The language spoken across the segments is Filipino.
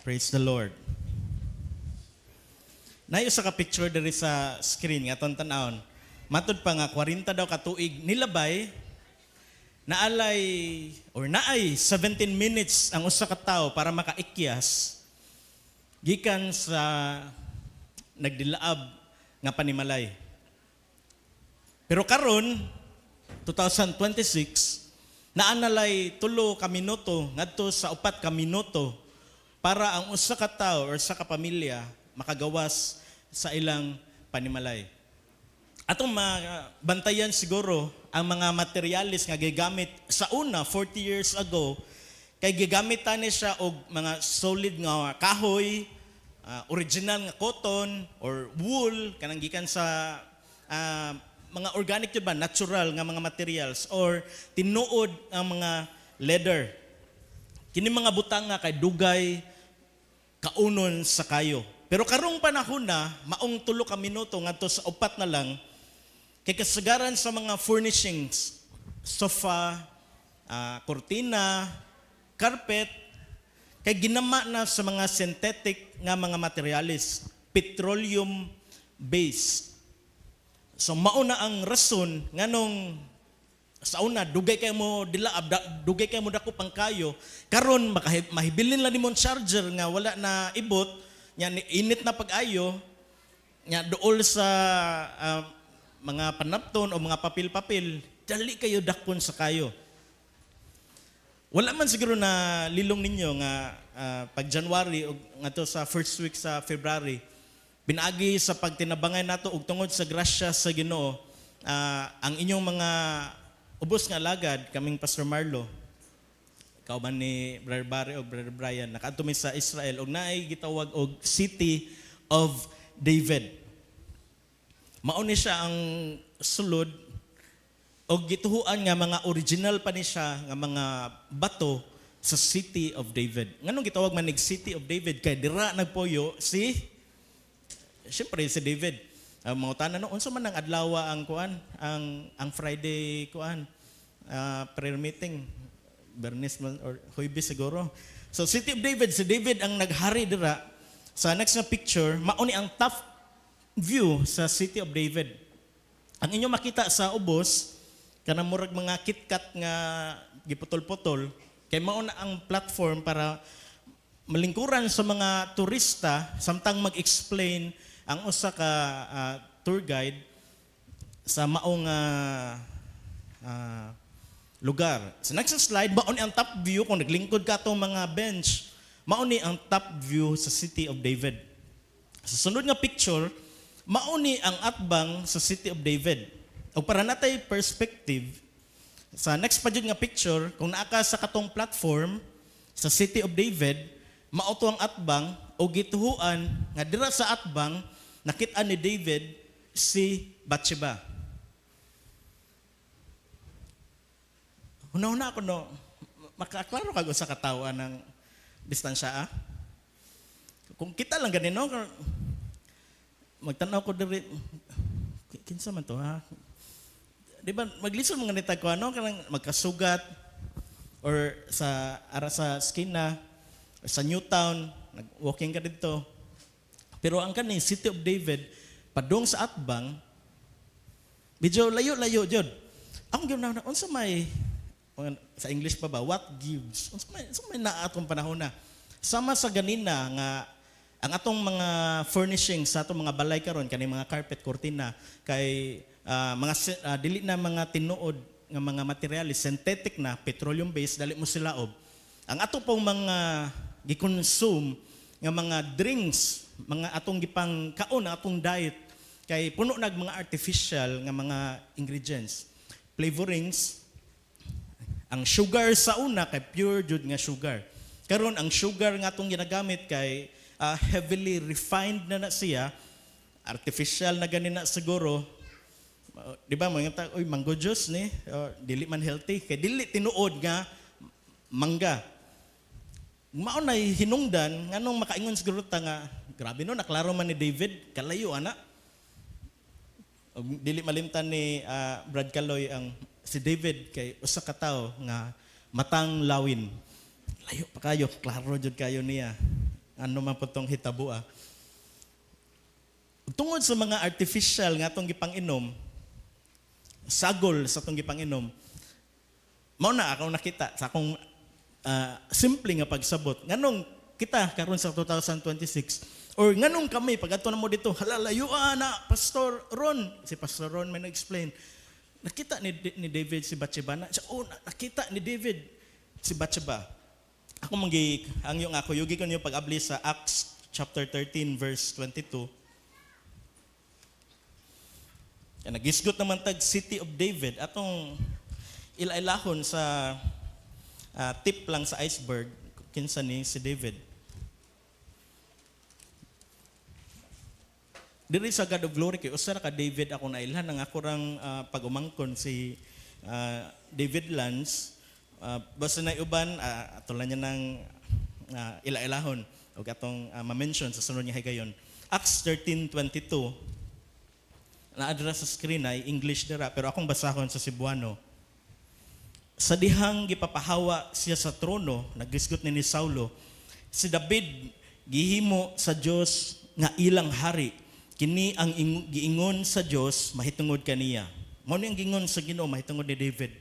Praise the Lord. Nayo sa ka-picture diri sa screen nga atong tan-awon. Matud pa nga 40 daw ka tuig nilabay naay 17 minutes ang usa ka tawo para makaikyas gikan sa nagdilaab nga panimalay. Pero karon 2026 naanalay 3 ka minuto ngadto sa 4 ka minuto para ang usa ka tawo or sa ka pamilya makagawas sa ilang panimalay. Atong bantayan siguro ang mga materialis nga gigamit sa una 40 years ago kay gigamit tani siya og mga solid nga kahoy, original nga cotton or wool kanang gikan sa mga organic ba natural nga mga materials or tinuod ang mga leather. Kini mga butang nga kay dugay kaunon sa kayo. Pero karong panahon na maong 3 ka minuto ngadto sa 4 na lang kay kasagaran sa mga furnishings, sofa, kortina, carpet, kay ginama na sa mga synthetic nga mga materialis, petroleum based. So mauna ang rason nganong sa una dugay kay mo dilaab, dugay kay mo dako pang kayo, karon mahibilin lang nimong charger nga wala na ibot, nya init na pag-ayo, nya dool sa mga panapton o mga papel-papel, dali kayo dakpon sa kayo. Wala man siguro na lilong ninyo nga pag January o ngadto sa first week sa February, pinaagi sa pagtinabangan nato og tungod sa grasya sa Ginoo, ang inyong mga ubos nga alagad, kaming Pastor Marlo, ikaw man ni Brother Barry o Brother Brian, nakaadto mi sa Israel og naay gitawag og City of David. Mao ni siya ang sulod og gituhuan nga mga original pa ni siya nga mga bato sa City of David. Nganong gitawag man nig City of David kay dira nagpoyo siyempre si David. Mga tanan no unsa man ang adlaw ang kuan ang Friday kuan prayer meeting Bernis or Huwebes siguro. So City of David, si David ang naghari dira. Sa next na picture, mao ni ang top view sa City of David. Ang inyo makita sa ubos kanang murag mga KitKat nga giputol-putol kay mao na ang platform para malingkuran sa mga turista samtang mag-explain ang usa ka tour guide sa maong lugar. Sa next slide, mao ni ang top view kung naglingkod ka tong mga bench. Mao ni ang top view sa City of David. Sa sunod nga picture, mao ni ang atbang sa City of David. O para natay perspective, sa next pa jud nga picture, kung naa ka sa katong platform sa City of David, mao to ang atbang o gituhuan nga dira sa atbang nakit-an ni David si Bathsheba. Una-una ako no, makaklaro ka sa katawan ng distansya Kung kita lang ganin no, magtanaw ko diri, kinsa man to ha? Di ba, maglisod mga nita ko ano, kanang magkasugat, or sa skina, or sa Newtown, nag-walking ka dito. Pero ang kaning City of David, padong sa atbang, medyo layo-layo jud. Akong ginaw na, unsa may, sa English pa ba, what gives? Unsa may naa atong panahon na. Sama sa ganina nga, ang atong mga furnishing sa atong mga balay karon kani mga carpet, cortina kay dili na mga tinuod nga mga materials synthetic na petroleum based dali mo sila og ang ato pong mga gi-consume nga mga drinks, mga atong gipang kaon ang atong diet kay puno nag mga artificial nga mga ingredients, flavorings. Ang sugar sa una kay pure jud nga sugar. Karon ang sugar nga atong ginagamit kay heavily refined na siya, artificial na ganin na siguro. Di ba mga tao, mango juice ni, dili man healthy, kay dili tinuod nga mangga. Mao na hinungdan nganong makaingon siguro ta nga grabe no naklaro man ni David kalayo ana. Dili malimtan ni Brad Caloy ang si David kay usa ka tawo nga matang lawin. Layo pa kayo, klaro jud kayo niya. ano man po tong hitabo Tungod sa mga artificial nga atong gipang-inom, sagol sa atong gipang-inom, mao na ako nakita sa akong simple nga pagsabot. Nganong kita karon sa 2026 or nganong kami pag adto na mo dito, halalayuan na Pastor Ron. Si Pastor Ron may nag-explain. Nakita ni David si Bathsheba na. Nakita ni David si Bathsheba. Ako hangyong ako yugi ko niyo pag-abli sa Acts chapter 13 verse 22. Nagisgot naman tag City of David. Atong ilailahon sa tip lang sa iceberg, kinsa ni si David. Diri sa God of Glory, kay usa ka David ako nailhan, ang ako rang pag-umangkon si David Lance. Basta na uban, atulan niya ng ilailahon. O atong ma-mention sa sunod niya higayon. Acts 13:22. Na-address sa screen ay English dira, pero akong basahon sa Cebuano. Sa dihang gipapahawa siya sa trono, naggisgot ni Saulo, si David gihimo sa Dios nga ilang hari. Kini ang giingon sa Dios mahitungod kaniya. Mao ni ang giingon sa Ginoo mahitungod ni David.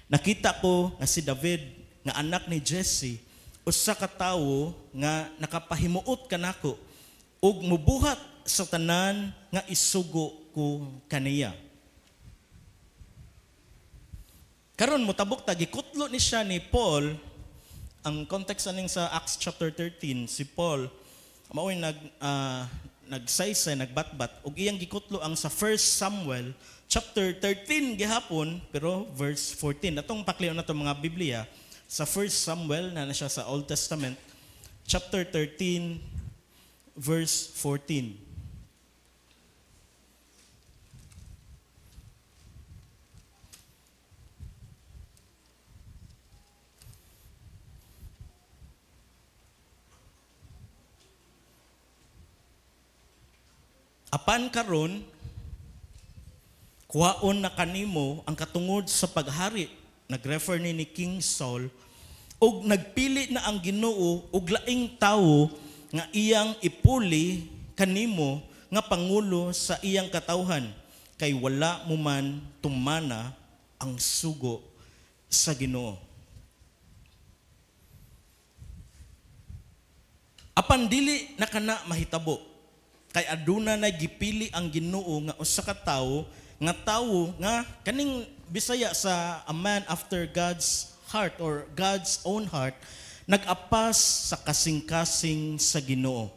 Nakita ko nga si David nga anak ni Jesse, usa ka tawo nga nakapahimuot kanako ug mubuhat sa tanan nga isugo ko kaniya. Karon motabok ta gikutlo ni siya ni Paul. Ang context aning sa Acts chapter 13, si Paul mao'y nagsaysay, nagbatbat ug iyang gikutlo ang sa 1 Samuel chapter 13 gihapon pero verse 14. Atong pakliw na to mga Biblia sa 1 Samuel na siya sa Old Testament chapter 13 verse 14. Apan karon kuhaon na kanimo ang katungod sa paghari, nagrefer ni King Saul, ug nagpili na ang Ginoo og laing tawo nga iyang ipuli kanimo nga pangulo sa iyang katawhan, kay wala mo man tumana ang sugo sa Ginoo. Apan dili na kana mahitabo. Kay aduna na gipili ang Ginoo nga usa ka tawo nga kaning Bisaya sa a man after God's heart or God's own heart, nag-apas sa kasing-kasing sa Ginoo.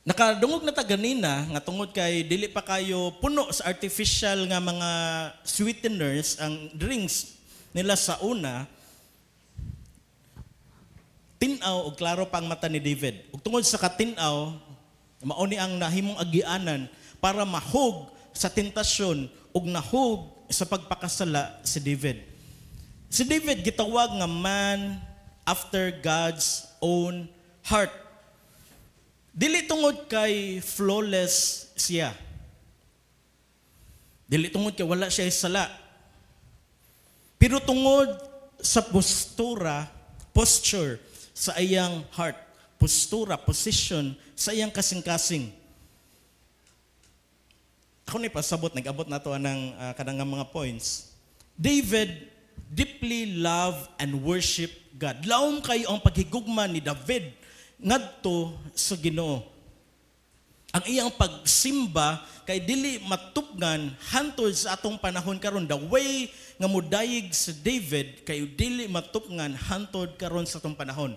Nakadungog na ta ganina nga tungod kay dili pa kayo puno sa artificial nga mga sweeteners ang drinks nila sa una. Tinaw og klaro pa ang mata ni David. Ug tungod sa katinaw, mao ni ang nahimong agianan para mahog sa tentasyon ug nahog sa pagpakasala si David. Si David gitawag nga man after God's own heart. Dili tungod kay flawless siya. Dili tungod kay wala siya sala. Pero tungod sa posture sa iyang heart, postura, position sa iyang kasing-kasing. Ako ni pasabot, nag-abot na to anang kanang mga points. David deeply loved and worship God. Laom kayo ang paghigugma ni David ngadto sa Ginoo. Ang iyang pagsimba kay dili matupgan hantod sa atong panahon karon. The way nga mudayeg sa David kay dili matupgan hantod karon sa atong panahon.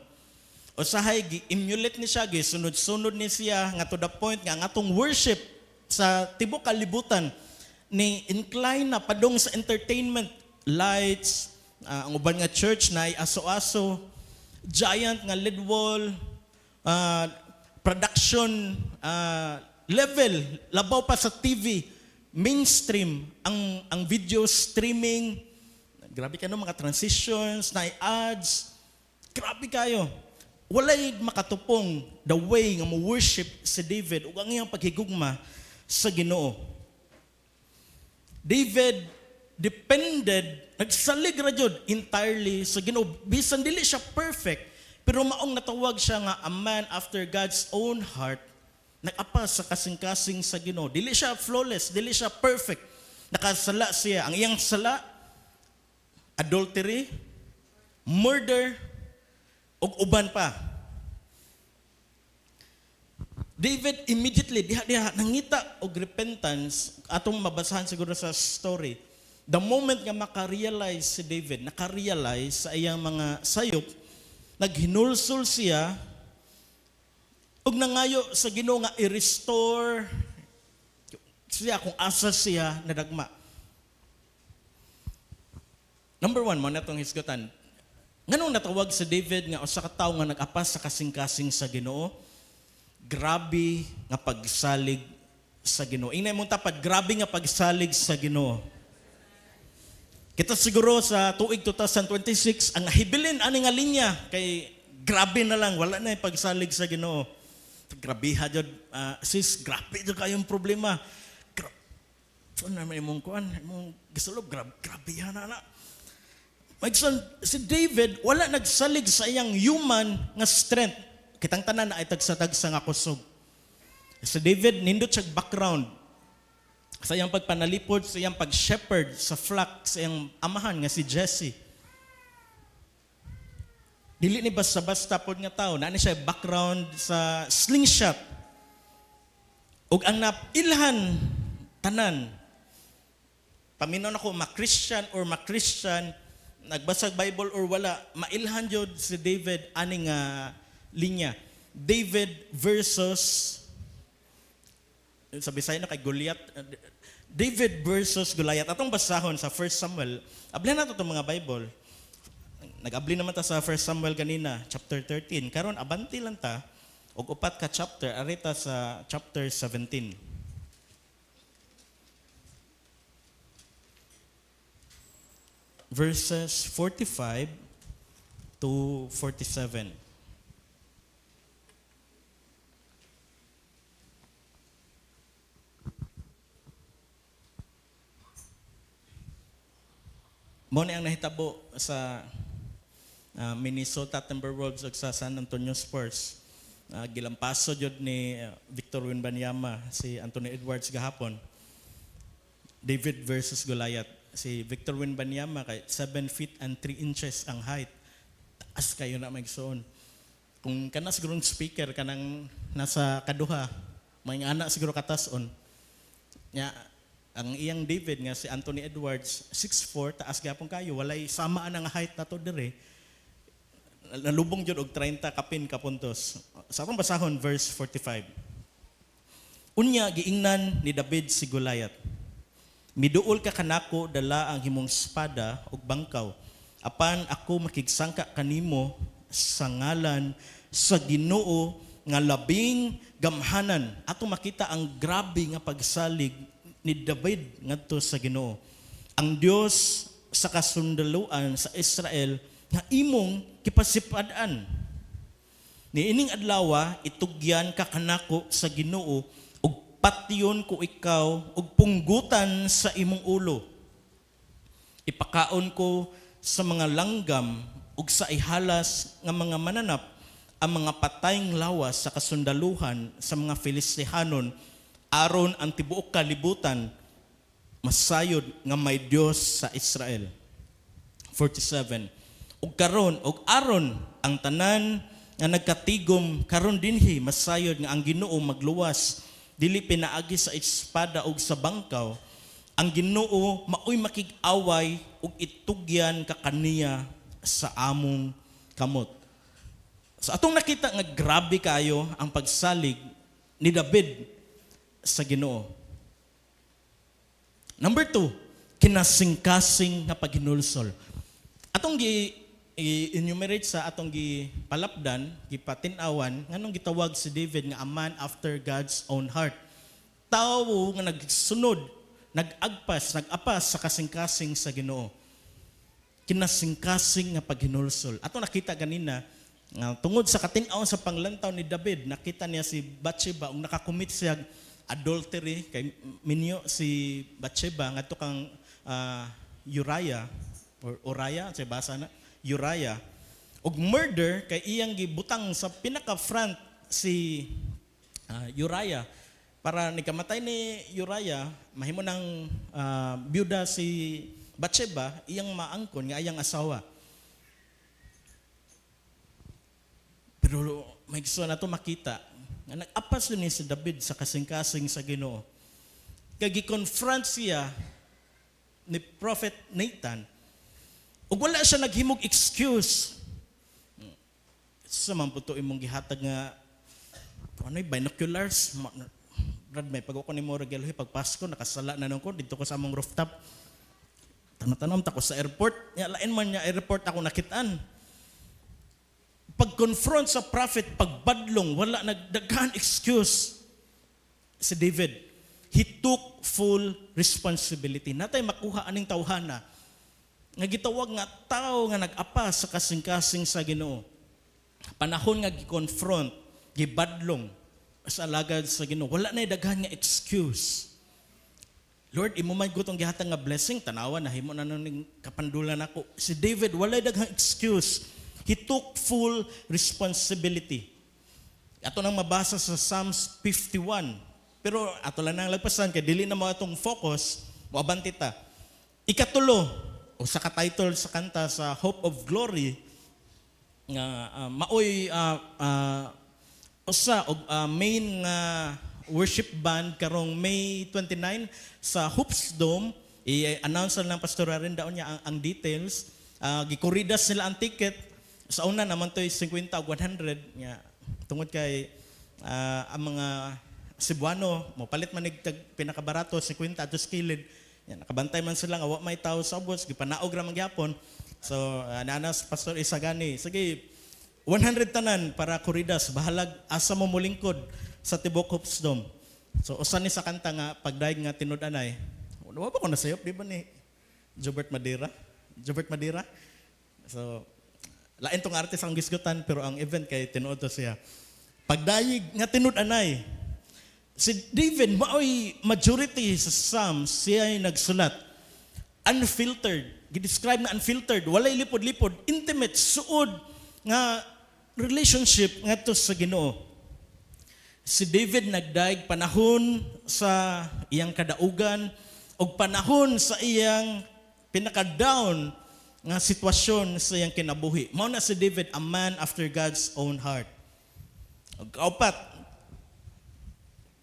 Usahay gi-emulate ni siya, sunod-sunod ni siya nga to the point nga ang atong worship sa tibok kalibutan ni incline na padung sa entertainment, lights, ang uban nga church na ay aso-aso, giant nga lead wall, production level, labaw pa sa TV, mainstream, ang video streaming, grabe kayo mga transitions, na ads, grabe kayo. Walay makatupong the way nga mo worship si David ug ang iyang paghigugma sa Ginoo. David depended, nagsalig ra jud entirely sa Ginoo. Bisan dili siya perfect, pero maong natawag siya nga a man after God's own heart. Nag-apa sa kasing-kasing sa Ginoo. Dili siya flawless, dili siya perfect. Nakasala siya. Ang iyang sala, adultery, murder, ug uban pa. David immediately diha nangita og repentance, atong mabasahan siguro sa story. The moment nga maka-realize si David, naka-realize sa iyang mga sayop, naghinulsol siya ug nangayo sa Ginoo nga i-restore siya kung asa siya nadagma. Number 1 mo na itong hisgutan. Nganong natawag si David nga usa ka tawo nga nag-apas sa kasing-kasing sa Ginoo? Grabe nga pagsalig sa Ginoo. Ingay mong tapat, grabe nga pagsalig sa Ginoo. Kita siguro sa tuig 2026, ang hibilin ani nga linya kay grabe na lang, wala na yung pagsalig sa Ginoo. Grabe ha jud, sis, grabe jud kayong problema. So na may mong kuan, mong gisulob, grabe na. Magson, si David wala nagsalig sa iyang human nga strength. Kitang tanan na ay tagsa-tagsa nga kusog. Si David nindot siya background sa iyang pagpanalipod, sa iyang pag-shepherd sa flock sa iyang amahan nga si Jesse. Dili ni basta-basta pod nga tao, naani siya background sa slingshot. Ug ang napilhan tanan. Paminaw nako ma-Christian or ma-Christian, nagbasag Bible or wala, mailhan jud si David ani nga linya. David versus, sa Bisaya na kay Goliath. David versus Goliath. Atong basahon sa 1 Samuel. Abli na ito itong mga Bible. Nag-abli naman ta sa 1 Samuel kanina, chapter 13. Karon abanti lang ta, og upat ka chapter, arita sa chapter 17. Verses 45 to 47. Mo ni ang nahitabo sa Minnesota Timberwolves ug sa San Antonio Spurs. Gilampaso jud ni Victor Wembanyama si Anthony Edwards gahapon. David versus Goliath. Si Victor Wembanyama kay 7 feet and 3 inches ang height. Taas kayo na magsuon. Kung kana siguro speaker kanang nasa kaduha, may anak siguro katason. Nya ang iyang David nga si Anthony Edwards 6'4", taas gyapon kayo, walay samaan ang height nato dire. Nalubong jud og 30 kapin ka puntos. Sa atong basahon verse 45. Unya giingnan ni David si Goliath. Miduol ka kanako dala ang himong espada ug bangkaw. Apan ako makigsangka kanimo sa ngalan sa Ginoo nga labing gamhanan. Ato makita ang grabe nga pagsalig ni David ngadto sa Ginoo. Ang Dios sa kasundaluan sa Israel nga imong kipasipad-an. Niining adlaw itugyan ka kanako sa Ginoo ug patyon ko ikaw ug punggutan sa imong ulo. Ipakaon ko sa mga langgam ug sa ihalas nga mga mananap ang mga patayng lawas sa kasundaluhan sa mga Filistihanon aron ang tibuok kalibutan masayod nga may Dios sa Israel. 47. Ug karon ug aron ang tanan nga nagkatigom karon dinhi masayod nga ang Ginoo magluwas dili pinaagi sa espada ug sa bangkaw. Ang Ginoo maoy makig-away ug itugyan ka kaniya sa among kamot. So atong nakita nga grabe kayo ang pagsalig ni David sa Ginoo. Number 2, kinasing-kasing nga paghinulsol. Atong i-enumerate sa atong gipalapdan, gipatin-awan, nganong gitawag si David nga a man after God's own heart. Tawo nga nagsunod, nag-apas sa kasing-kasing sa Ginoo. Kinasing-kasing nga paghinulsol. Atong nakita ganina, tungod sa katin-awan sa panglantaw ni David, nakita niya si Bathsheba ug nakakommit siya adultery kay minyo si Bathsheba ngadto kang Uriah or Uriah sa basa na Uriah og murder kay iyang gibutang sa pinaka front si Uriah para ni kamatay ni Uriah mahimo ng byuda si Bathsheba iyang maangkon nga iyang asawa. Pero may gusto na ito makita nga nag-apas ni si David sa kasing-kasing sa Ginoo. Kaya gi-confront siya ni Prophet Nathan ug wala siya naghimog excuse. Sa man puto imong gihatag nga ano'y binoculars. Brad, may pag ako ni mo regaluhi pag Pasko nakasala na nung ko dito ko sa among rooftop. Tanong-tanong ta ko sa airport. Lain man niya airport ako nakitaan. Pag-confront sa prophet, pagbadlong, wala nagdaghan excuse si David. He took full responsibility. Natay makuha aning tawhana nga gitawag nga tao nga nag-apa sa kasing-kasing sa Ginoo. Panahon nga gi-confront, gibadlong sa alagad sa Ginoo. Wala na daghan nga excuse. Lord, imo may gutong gihatag nga blessing, tanawa na himo na ning kapandulan ako. Si David wala daghang excuse. He took full responsibility. Ato nang mabasa sa Psalms 51. Pero ato lang nang lagpasan kay dili na mo atong focus, moabanti ta. Ikatulo o sa ka-title sa kanta sa Hope of Glory nga maoy usa og main nga worship band karong May 29 sa Hoops Dome. I-announce lang Pastor Aaron daon niya ang details. Gikuridas nila ang ticket. Sa una naman to'y 50 o 100 nga tungod kay ang mga Cebuano mo palit man pinakabarato 50 atos kilid. Yan, nakabantay man sila nga wa may tao sa bus, gipanaog ra man gyapon. So nanas Pastor Isagani, sige 100 tanan para kuridas, bahalag asa mo mulingkod sa tibok Hoops Dome. So usan ni sa kanta nga pagdaig nga tinud-anay. Wa ba ko nasayop di ba ni Jobert Madera? So lain tong artist ang gisgutan pero ang event kay tinuod to siya. Pagdayig nga tinud-anay. Si David maoy majority sa Psalms siya ay nagsulat unfiltered. Gi-describe na unfiltered, walay lipod-lipod, intimate, suod nga relationship ngadto sa Ginoo. Si David nagdaig panahon sa iyang kadaugan o panahon sa iyang pinaka-down nga sitwasyon sa iyang kinabuhi. Mao na si David, a man after God's own heart. Og kaupat,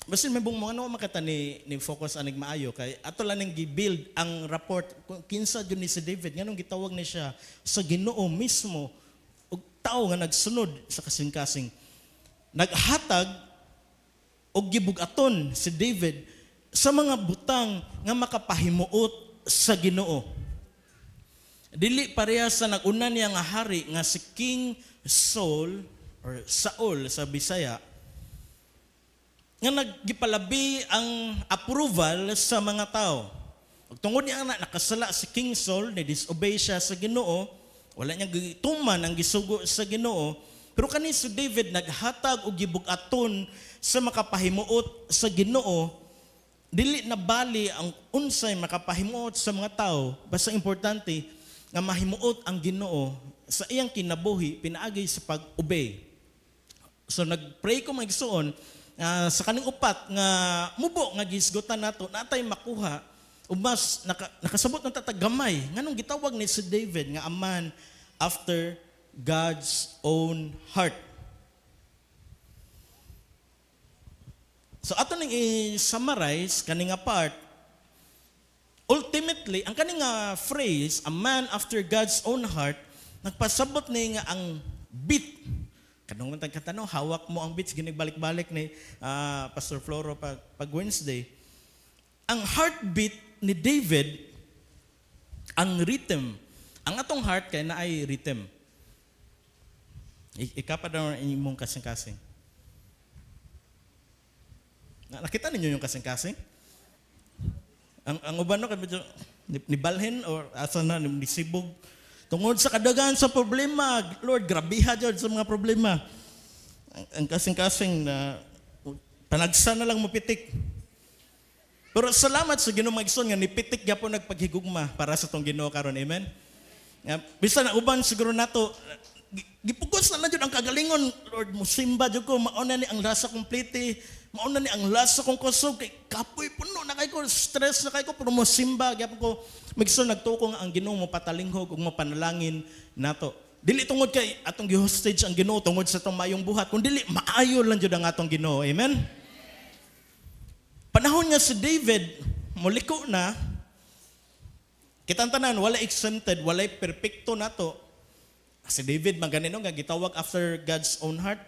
basin may mga ano makita ni focus anig maayo kay ato lang ning gi-build ang report kinsa jud ni si David nganong gitawag ni siya sa Ginoo mismo og tao nga nagsunod sa kasing-kasing. Naghatag og gibugaton si David sa mga butang nga makapahimuot sa Ginoo. Dili pareha sa nag-una niya nga hari nga si King Saul or Saul sa Bisaya nga naggipalabi ang approval sa mga tao. Ug tungod niya nga nakasala si King Saul, ni disobey siya sa Ginoo, wala niya gituman ang gisugo sa Ginoo, pero kani si David naghatag og gibugaton sa makapahimuot sa Ginoo, dili na bali ang unsay makapahimuot sa mga tao, basta importante nga mahimuot ang Ginoo sa iyang kinabuhi pinaagi sa pag-obey. So nagpray ko magsuon sa kaning upat nga mubo nga gisgutan nato natay makuha ug mas nakasabot ng tatagamay nganong gitawag ni si David nga a man after God's own heart. So ato ning i-summarize kaning nga part. Ultimately, ang kaning nga phrase, a man after God's own heart, nagpasabot ni nga ang beat. Kanong tanong, hawak mo ang beats, ginigbalik-balik ni Pastor Floro pag Wednesday. Ang heartbeat ni David, ang rhythm. Ang atong heart kay na ay rhythm. Ikapa daw ang imong kasing-kasing. Nakita ninyo yung kasing-kasing? Ang uban no kay medyo nibalhin or asa na nisibog tungod sa kadagan sa problema. Lord, grabiha jud sa mga problema. Ang kasing-kasing na panagsa na lang mapitik. Pero salamat sa Ginoo magson nga nipitik gyapon nagpaghigugma para sa tong Ginoo karon. Amen. Nga bisan na uban siguro nato gipugos na jud ang kagalingon, Lord, musimba jud ko, mauna ni ang lasa complete, mauna ni ang lasa kong kusog kay kapoy puno na kay ko, stress na kay ko, pero musimba gyapon ko magson nagtuko nga ang Ginoo mo patalinghog ug mo panalangin nato. Dili tungod kay atong gi-hostage ang Ginoo tungod sa tong mayong buhat, kun dili maayo lang jud ang atong Ginoo. Amen. Panahon nga si David muliko na, kitang tanan wala exempted, wala perpekto nato. Si David magani no nga gitawag after God's own heart,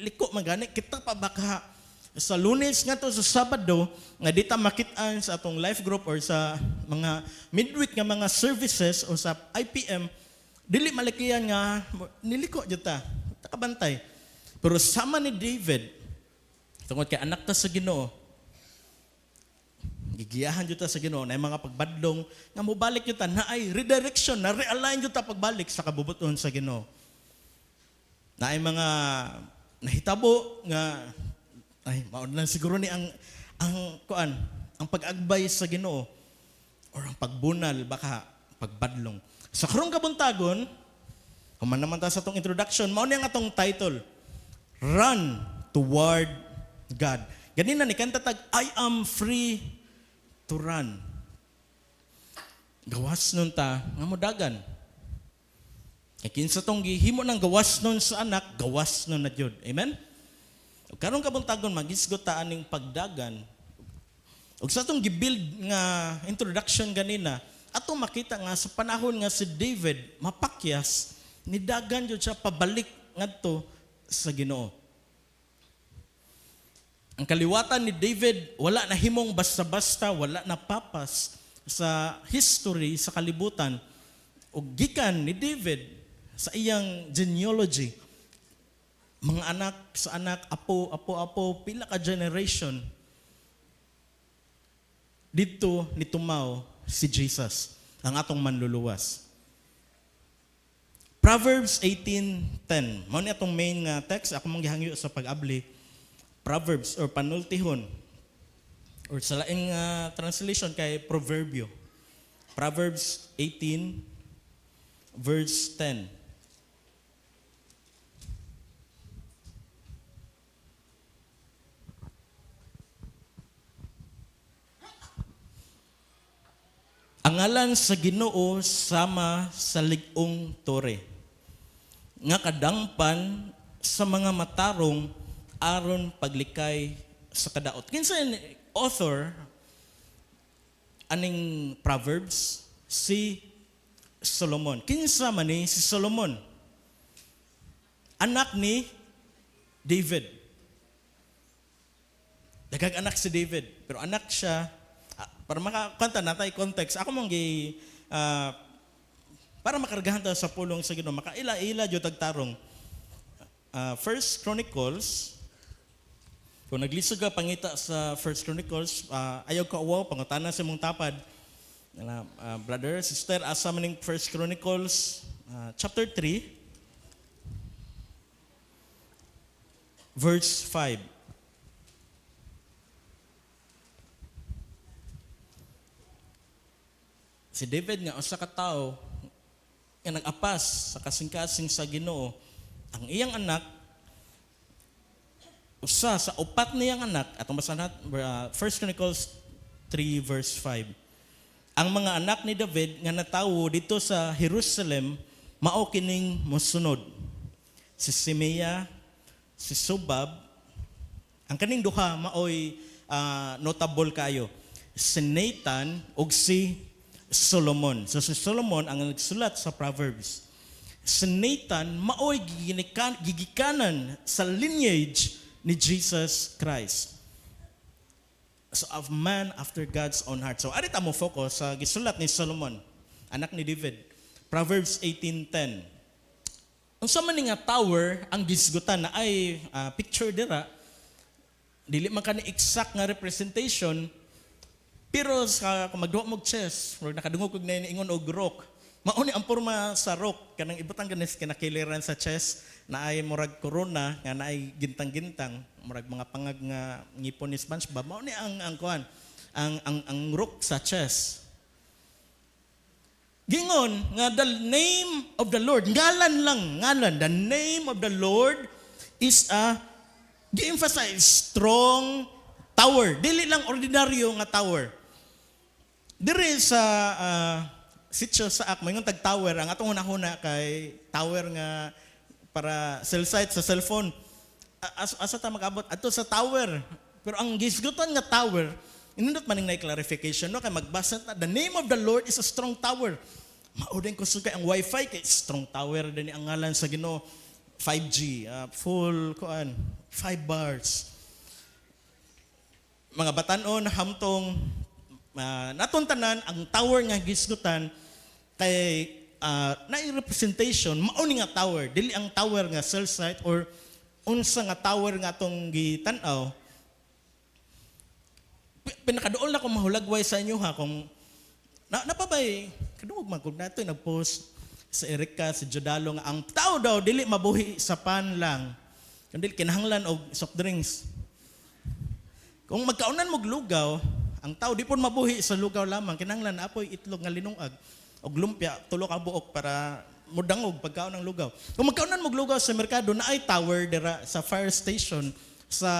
liko magani kita pa baka sa Lunes nga to sa Sabado nga dita makit-an sa atong life group or sa mga midweek nga mga services o sa IPM, dili malikiyan nga niliko jud ta kabantay. Pero sama ni David tungod kay anak ta sa Ginoo, gigiyahan jud ta sa Ginoo na mga pagbadlong nga mobalik jud ta na ay redirection, na realign jud ta pagbalik sa kabubuton sa Ginoo. Na ay mga nahitabo nga ay maud lang siguro ni ang kuan, ang pag-agbay sa Ginoo or ang pagbunal baka pagbadlong. Sa karong kabuntagon, kuman naman ta sa atong introduction, mao ni ang atong title, Run Toward God. Ganina ni kanta tag I am free to run. Gawas nun ta nga modagan. Kay kinsa tong gihimo ng gawas nun sa anak, gawas nun na jud. Amen. Ug karon kabuntagon magisgot ta aning pagdagan. Ug sa atong gibuild nga introduction ganina, atong makita nga sa panahon nga si David mapakyas, nidagan jud siya pabalik ngadto sa Ginoo. Ang kaliwatan ni David, wala na himong basta-basta, wala na papas sa history, sa kalibutan. O gikan ni David sa iyang genealogy, mga anak sa anak, apo, pila ka generation, dito ni tumaw si Jesus, ang atong manluluwas. Proverbs 18:10. Mao ni atong main nga text, ako mong gihangyo sa pag-abli. Proverbs or panultihon or sa laing translation kay Proverbio. Proverbs 18 verse 10. Ang ngalan sa Ginoo sama sa lig-ong tore, nga kadangpan sa mga matarong aron paglikay sa kadaot. Kinsa author aning Proverbs? Si Solomon. Kinsa man ni si Solomon? Anak ni David. Daghang anak si David, pero anak siya para makakanta natay context. Ako mong para makargahan ta sa pulong sa Ginoo, makaila-ila jud tagtarong. First Chronicles. Kung naglisod ka pangita sa First Chronicles, ayaw ka uwaw, pangutanan sa mong tapad. Brother, sister, asa maning First Chronicles, chapter 3, verse 5. Si David nga, usa ka tawo, nga nag-apas sa kasing-kasing sa Ginoo, ang iyang anak, usa sa upat niyang anak, atong basahan First Chronicles 3 verse 5. Ang mga anak ni David nga natawo dito sa Jerusalem, mao kining mosunod. Si Simea, si Sobab, ang kaning duha maoy notable kayo. Si Nathan ug si Solomon. So si Solomon ang nagsulat sa Proverbs. Si Nathan maoy gigikanan sa lineage ni Jesus Christ. So of man after God's own heart. So arita mo focus sa gisulat ni Solomon, anak ni David. Proverbs 18:10. Unsa man nga tower ang gisgutan na ay picture dira, dili man kani exact nga representation, pero sa kung magduwa mo chess, or nakadungog kog na ingon og rock, mao ni ang porma sa rock kanang ibutang ganis kinakiliran sa chess na ay murag corona nga na ay gintang-gintang, murag mga pangag nga ngipon ni SpongeBob, mao ni ang kuan ang rook sa chest. Gingon nga the name of the Lord, ngalan, the name of the Lord is a gi-emphasize strong tower. Dili lang ordinaryo nga tower. Diri sa sitio sa Akmoy ng tag tower, ang atong hunahuna kay tower nga para cell site sa cellphone. Asa ta mag-abot ato sa tower. Pero ang gisgutan nga tower, inindot man ning clarification no kay magbasa ta, the name of the Lord is a strong tower. Maudin ko sugay ang wifi kay strong tower din ang ngalan sa Ginoo. 5G, full 5 bars. Mga batanon hamtong natuntanan ang tower nga gisgutan kay na representation mao ni nga tower, dili ang tower nga cell site or unsa nga tower nga atong gitan-aw. Pinakaduol na ko mahulagway sa inyo ha kung napabay kadungog man kung nato nag-post sa Erika si Jodalo nga ang tao daw dili mabuhi sa pan lang kundi kinahanglan og soft drinks. Kung magkaunan mo lugaw, ang tao di pon mabuhi sa lugaw lamang, kinahanglan apoy itlog nga linungag og lumpia tulo ka buok para mudangog pagkaon ng lugaw. Kung magkaunan mo lugaw sa merkado na ay tower dira sa fire station sa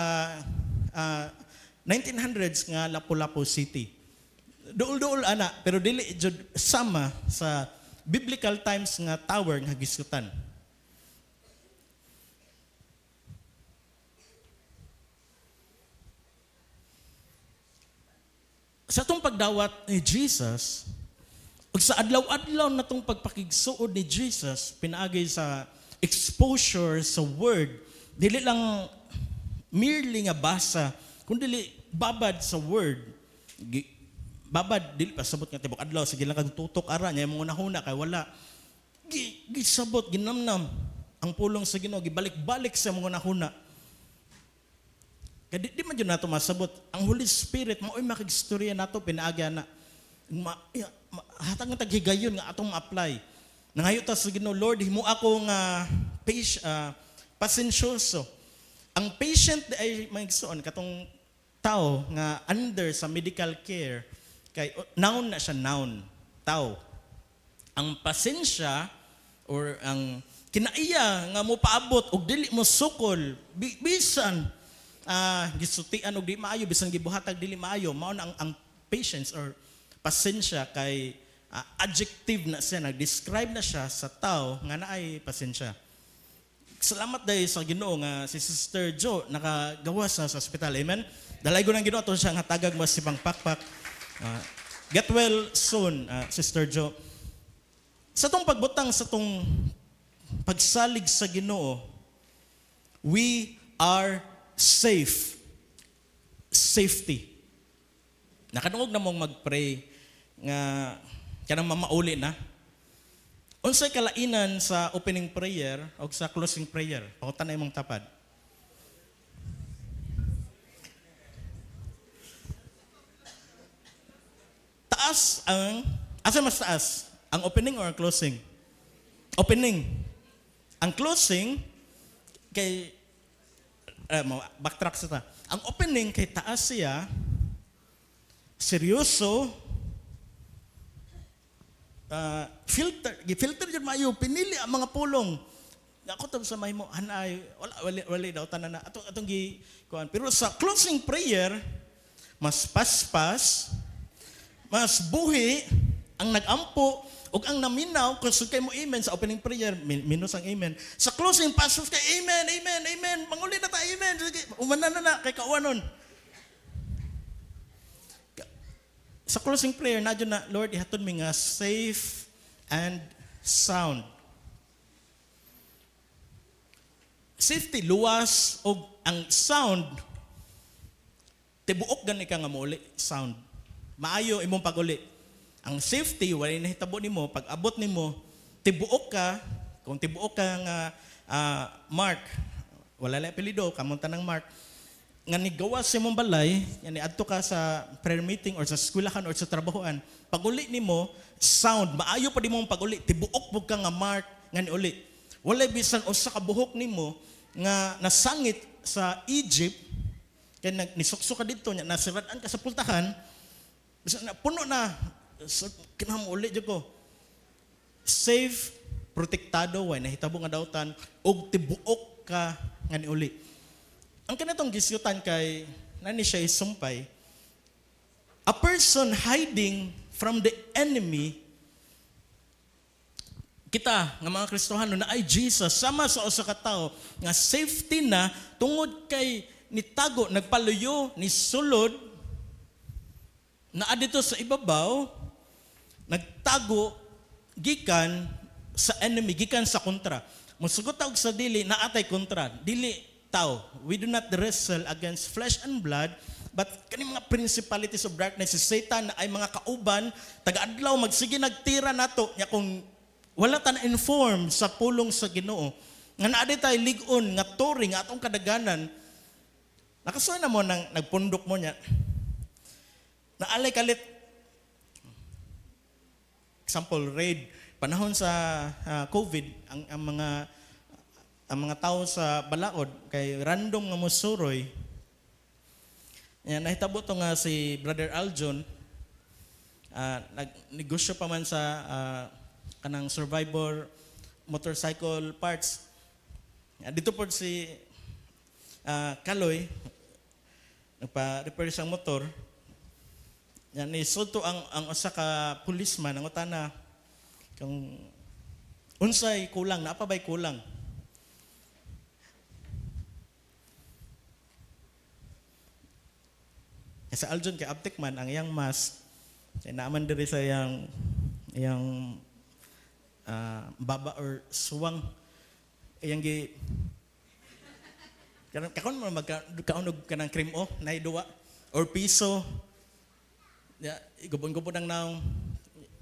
1900s nga Lapu-Lapu City. Duol-duol ana pero dili jud sama sa biblical times nga tower nga gisgutan. Sa itong pagdawat ni Jesus, ug sa adlaw-adlaw na itong pagpakigsuod ni Jesus, pinaagi sa exposure sa word, dili lang merely nga basa, kundi babad sa word. Babad, dili pa sabot nga tibok adlaw, sige lang kag tutok ara niya mga nahuna kay wala. Gisabot, ginamnam ang pulong sa Ginoo, gibalik-balik sa mga nahuna. Kaya di man yun nato masabot. Ang Holy Spirit, mao'y makigstorya nato, pinaagya na. Hatang nga taghigayon nga atong apply. Nangayot sa Ginoo, Lord, himo ako nga pasensyoso. Ang patient ay magsuon, katong tao nga under sa medical care, kay noun na siya, noun, tao. Ang pasensya, or ang kinaiya nga mo paabot, og dili mo sukol, bisan, gisutian og di maayo bisan gibuhatag dili maayo mao na ang patience or pasensya kay adjective na siya, nag-describe na siya sa tao nga naay pasensya. Salamat dahil sa Ginoo nga si Sister Jo nakagawa sa ospital. Amen. Dalay ko ng Ginoo to siya nga tagag mas si pangpakpak. Get well soon, Sister Jo. Sa tong pagbutang sa tong pagsalig sa Ginoo, we are safe. Safety. Nakadungog na mong mag-pray nga kanang mamauli na. Unsay kalainan sa opening prayer o sa closing prayer? Pakutan na imong tapad. Taas ang, asa mas taas? Ang opening or ang closing? Opening. Ang closing, kay, backtrack sa ta. Ang opening kay taas siya, seryoso, filter yun maayo, pinili ang mga pulong. Ako tam sa may mo, hanay, wala daw, tanan na, atong kuan. Pero sa closing prayer, mas paspas, mas buhi, ang nagampo, ug ang naminaw, kung kay mo amen sa opening prayer, minus ang amen. Sa closing, paspas kay amen, amen, amen, manguli na ta, amen. Umanan na, kay kauanon. Sa closing prayer, nadyo na, Lord, ihatod mi nga safe and sound. Safety, luwas, o ang sound, tibuok gani ka nga mauli, sound. Maayo imong paguli. Ang safety, wala nahitabo nimo, pag abot nimo, tibuok ka, kung tibuok ka nga Mark, wala lang apelido, kamunta ng Mark, nga nigawa sa imong balay, yani adto ka sa prayer meeting or sa eskwelahan or sa trabahoan, pag-uli nimo, sound, maayo pa di mo pag-uli, tibuok po ka nga Mark, nga niuli. Wala bisan usa ka buhok nimo, nga nasangit sa Egypt, kaya nisukso ka dito, nasiraan ka sa pultahan, Bisan na puno na, so, kinahanglan uli jud ko. Safe, protektado, way nahitabo nga dautan, og tibuok ka nga niuli. Ang kanatong gisyutan kay nani siya isumpay, a person hiding from the enemy, kita nga mga Kristohano na ay Jesus sama sa usa ka tawo nga safety na tungod kay nitago, nagpaluyo, ni sulod na adito sa ibabaw, nagtago gikan sa enemy, gikan sa kontra. Musugot og sa dili na atay kontra, dili tao. We do not wrestle against flesh and blood, but kani mga principalities of darkness, si Satan na ay mga kauban, taga-adlaw magsige nagtira nato nya kung wala ta na-inform sa pulong sa Ginoo nga naa tay lig-on nga turing nga atong kadaganan. Nakasuy na mo nang nagpundok mo nya. Naalay kalit example raid panahon sa COVID ang mga tao sa balaod kay random nga mosuroy. Yan nahitabo to nga si Brother Aljon nagnegosyo pa man sa kanang survivor motorcycle parts. Dito po si Kaloy nagpa-repair siyang motor. Yan isulto ang usa ka policeman ang utana kung unsay kulang, naapa bay kulang. Sa Aljon kay Abtik man ang iyang mask kay naaman diri sa iyang baba or suwang iyang gi karon mo magkaunog ka ng cream nay duwa or piso ya igubon-gubon ang naong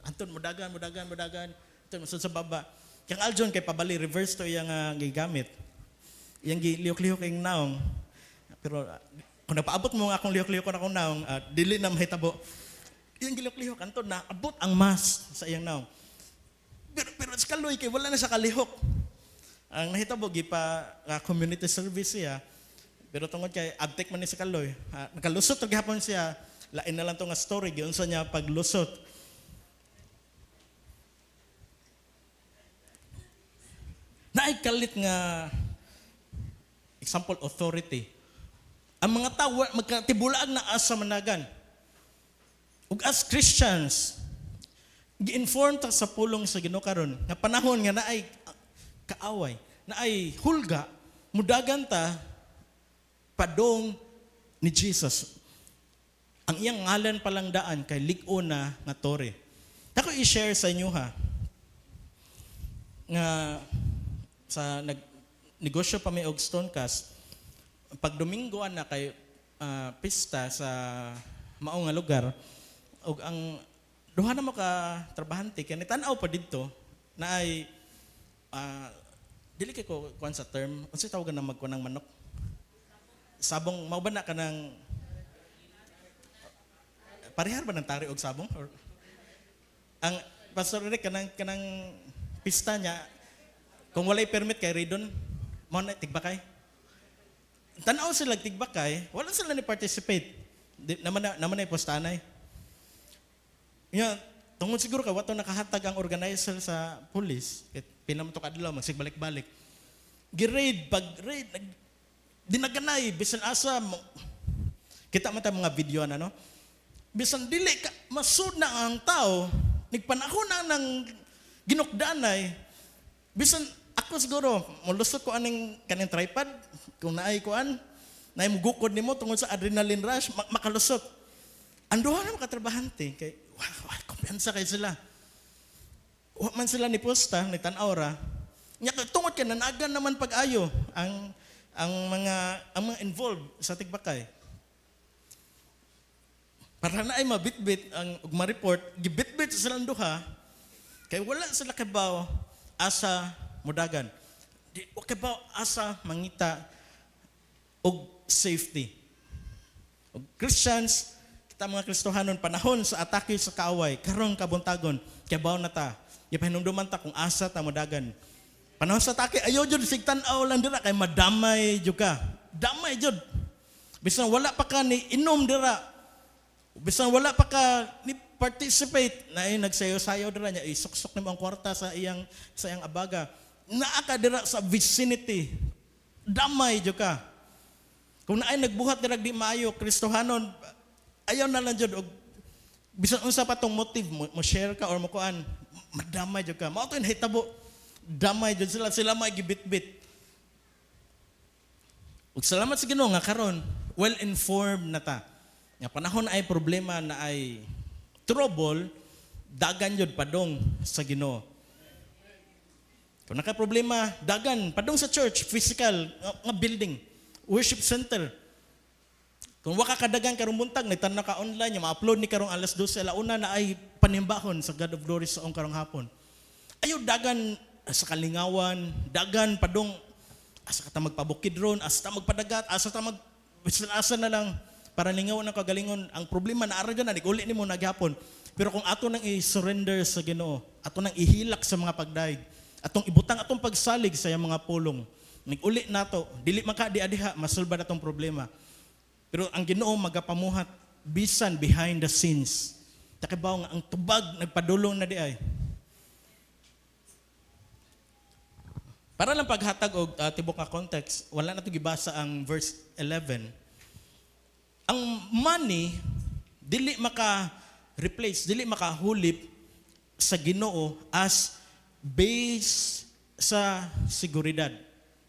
anton mudagan anton masud sa baba kang Aljon kay pabali reverse to iyang gigamit iyang gilihok-lihok ing naong pero kung napaabot mo nga akong lihok-lihok na akong naong dili na mahitabo iyang gilihok-lihok anton na abot ang mask sa iyang naong pero sa Kaloy kay wala na sa kalihok. Ang nahitabo gipa community service siya. Pero tungod kay abtek man ni sa Kaloy, nakalusot og gihapon siya. Lain na lang to nga story giun sa niya paglusot. Naay kalit nga example authority. Ang mga tawo magkatibulaag na asa managan. Ug as Christians, gi-inform ta sa pulong sa Ginoo karon nga panahon nga naay kaaway, naay hulga, mudagan ta padong ni Jesus. Ang iyang ngalan palang daan kay lig-o na nga tore. Ako i-share sa inyo ha nga sa negosyo pa may og Stonecast pag Domingo na kay pista sa mao nga lugar ug ang duha na mo ka trabahante kay tan-aw pa didto na ay dili kay ko kuan sa term unsay tawagan na magkuan ng manok sabong mao ba na kanang parehar ba ng tari og sabong or ang pastor Rick kanang pista niya kung walay permit kay Redon mo na tigbakay tan-aw sila tigbakay wala sila ni participate naman ay postanay. Tungod siguro ka wato nakahatag ang organizer sa police, pinamutok adlaw magsigbalik-balik. Gi-raid pag raid dinaganay bisan asa kita man ta mga video na no. Bisan dili ka masud na ang tao, nigpanahon na ng ginukdanay. Bisan ako siguro molusot ko aning kaning tripod kung naay kuan, naay mugukod nimo tungod sa adrenaline rush makalusot. Anduha na makatrabahante kay kumpiyansa kay sila. Wa man sila ni posta, ni tan-awra. Nya tungod kay nanagan naman pag-ayo ang mga involved sa tigbakay. Para na ay mabitbit ang ug ma-report, gibitbit sa silang duha kay wala sila kabaw asa mudagan. Di kabaw asa mangita og safety. Og Christians kita mga Kristohanon panahon sa atake sa kaaway karong kabuntagon kabaw na ta ipahinumduman ta kung asa ta modagan panahon sa atake ayo jud sigtan-aw lang dira kay madamay jud ka damay jud bisan wala pa ka ni inom dira Bisan wala pa ka ni participate na nagsayo-sayo dira niya isuksok nimo ang kwarta sa iyang abaga. Naa ka dira sa vicinity. Damay jud ka. Kung naay nagbuhat dira di maayo Kristohanon, ayaw na lang jud og bisan unsa pa tong motive mo share ka or mo kuan, madamay jud ka. Mao to hitabo. Damay jud sila may gibit-bit. Ug salamat sa Ginoo nga karon well-informed na ta. Nga panahon ay problema na ay trouble, dagan yun padong sa Ginoo. Kung naka problema, dagan padong sa church, physical nga building, worship center. Kung waka kadagan karong buntag, nagtanong ka online, ma-upload ni karong alas 12 alauna na ay panimbahon sa God of Glory sa karong hapon. Ayaw dagan sa kalingawan, dagan padong asa ka ta magpabukid ron, asa ta magpadagat, asa ta asa na lang para lingaw ng kagalingon. Ang problema na ara na uli nimo naghapon. Pero kung ato nang i-surrender sa Ginoo, ato nang ihilak sa mga pagdaig, atong ibutang atong pagsalig sa mga pulong, nag-uli nato, dili maka diha masulba natong problema. Pero ang Ginoo magapamuhat bisan behind the scenes. Takibaw nga ang tubag nagpadulong na di ay. Para lang paghatag og tibok nga context, wala na to gibasa ang verse 11. Ang money dili maka-replace, dili makahulip sa Ginoo as base sa seguridad.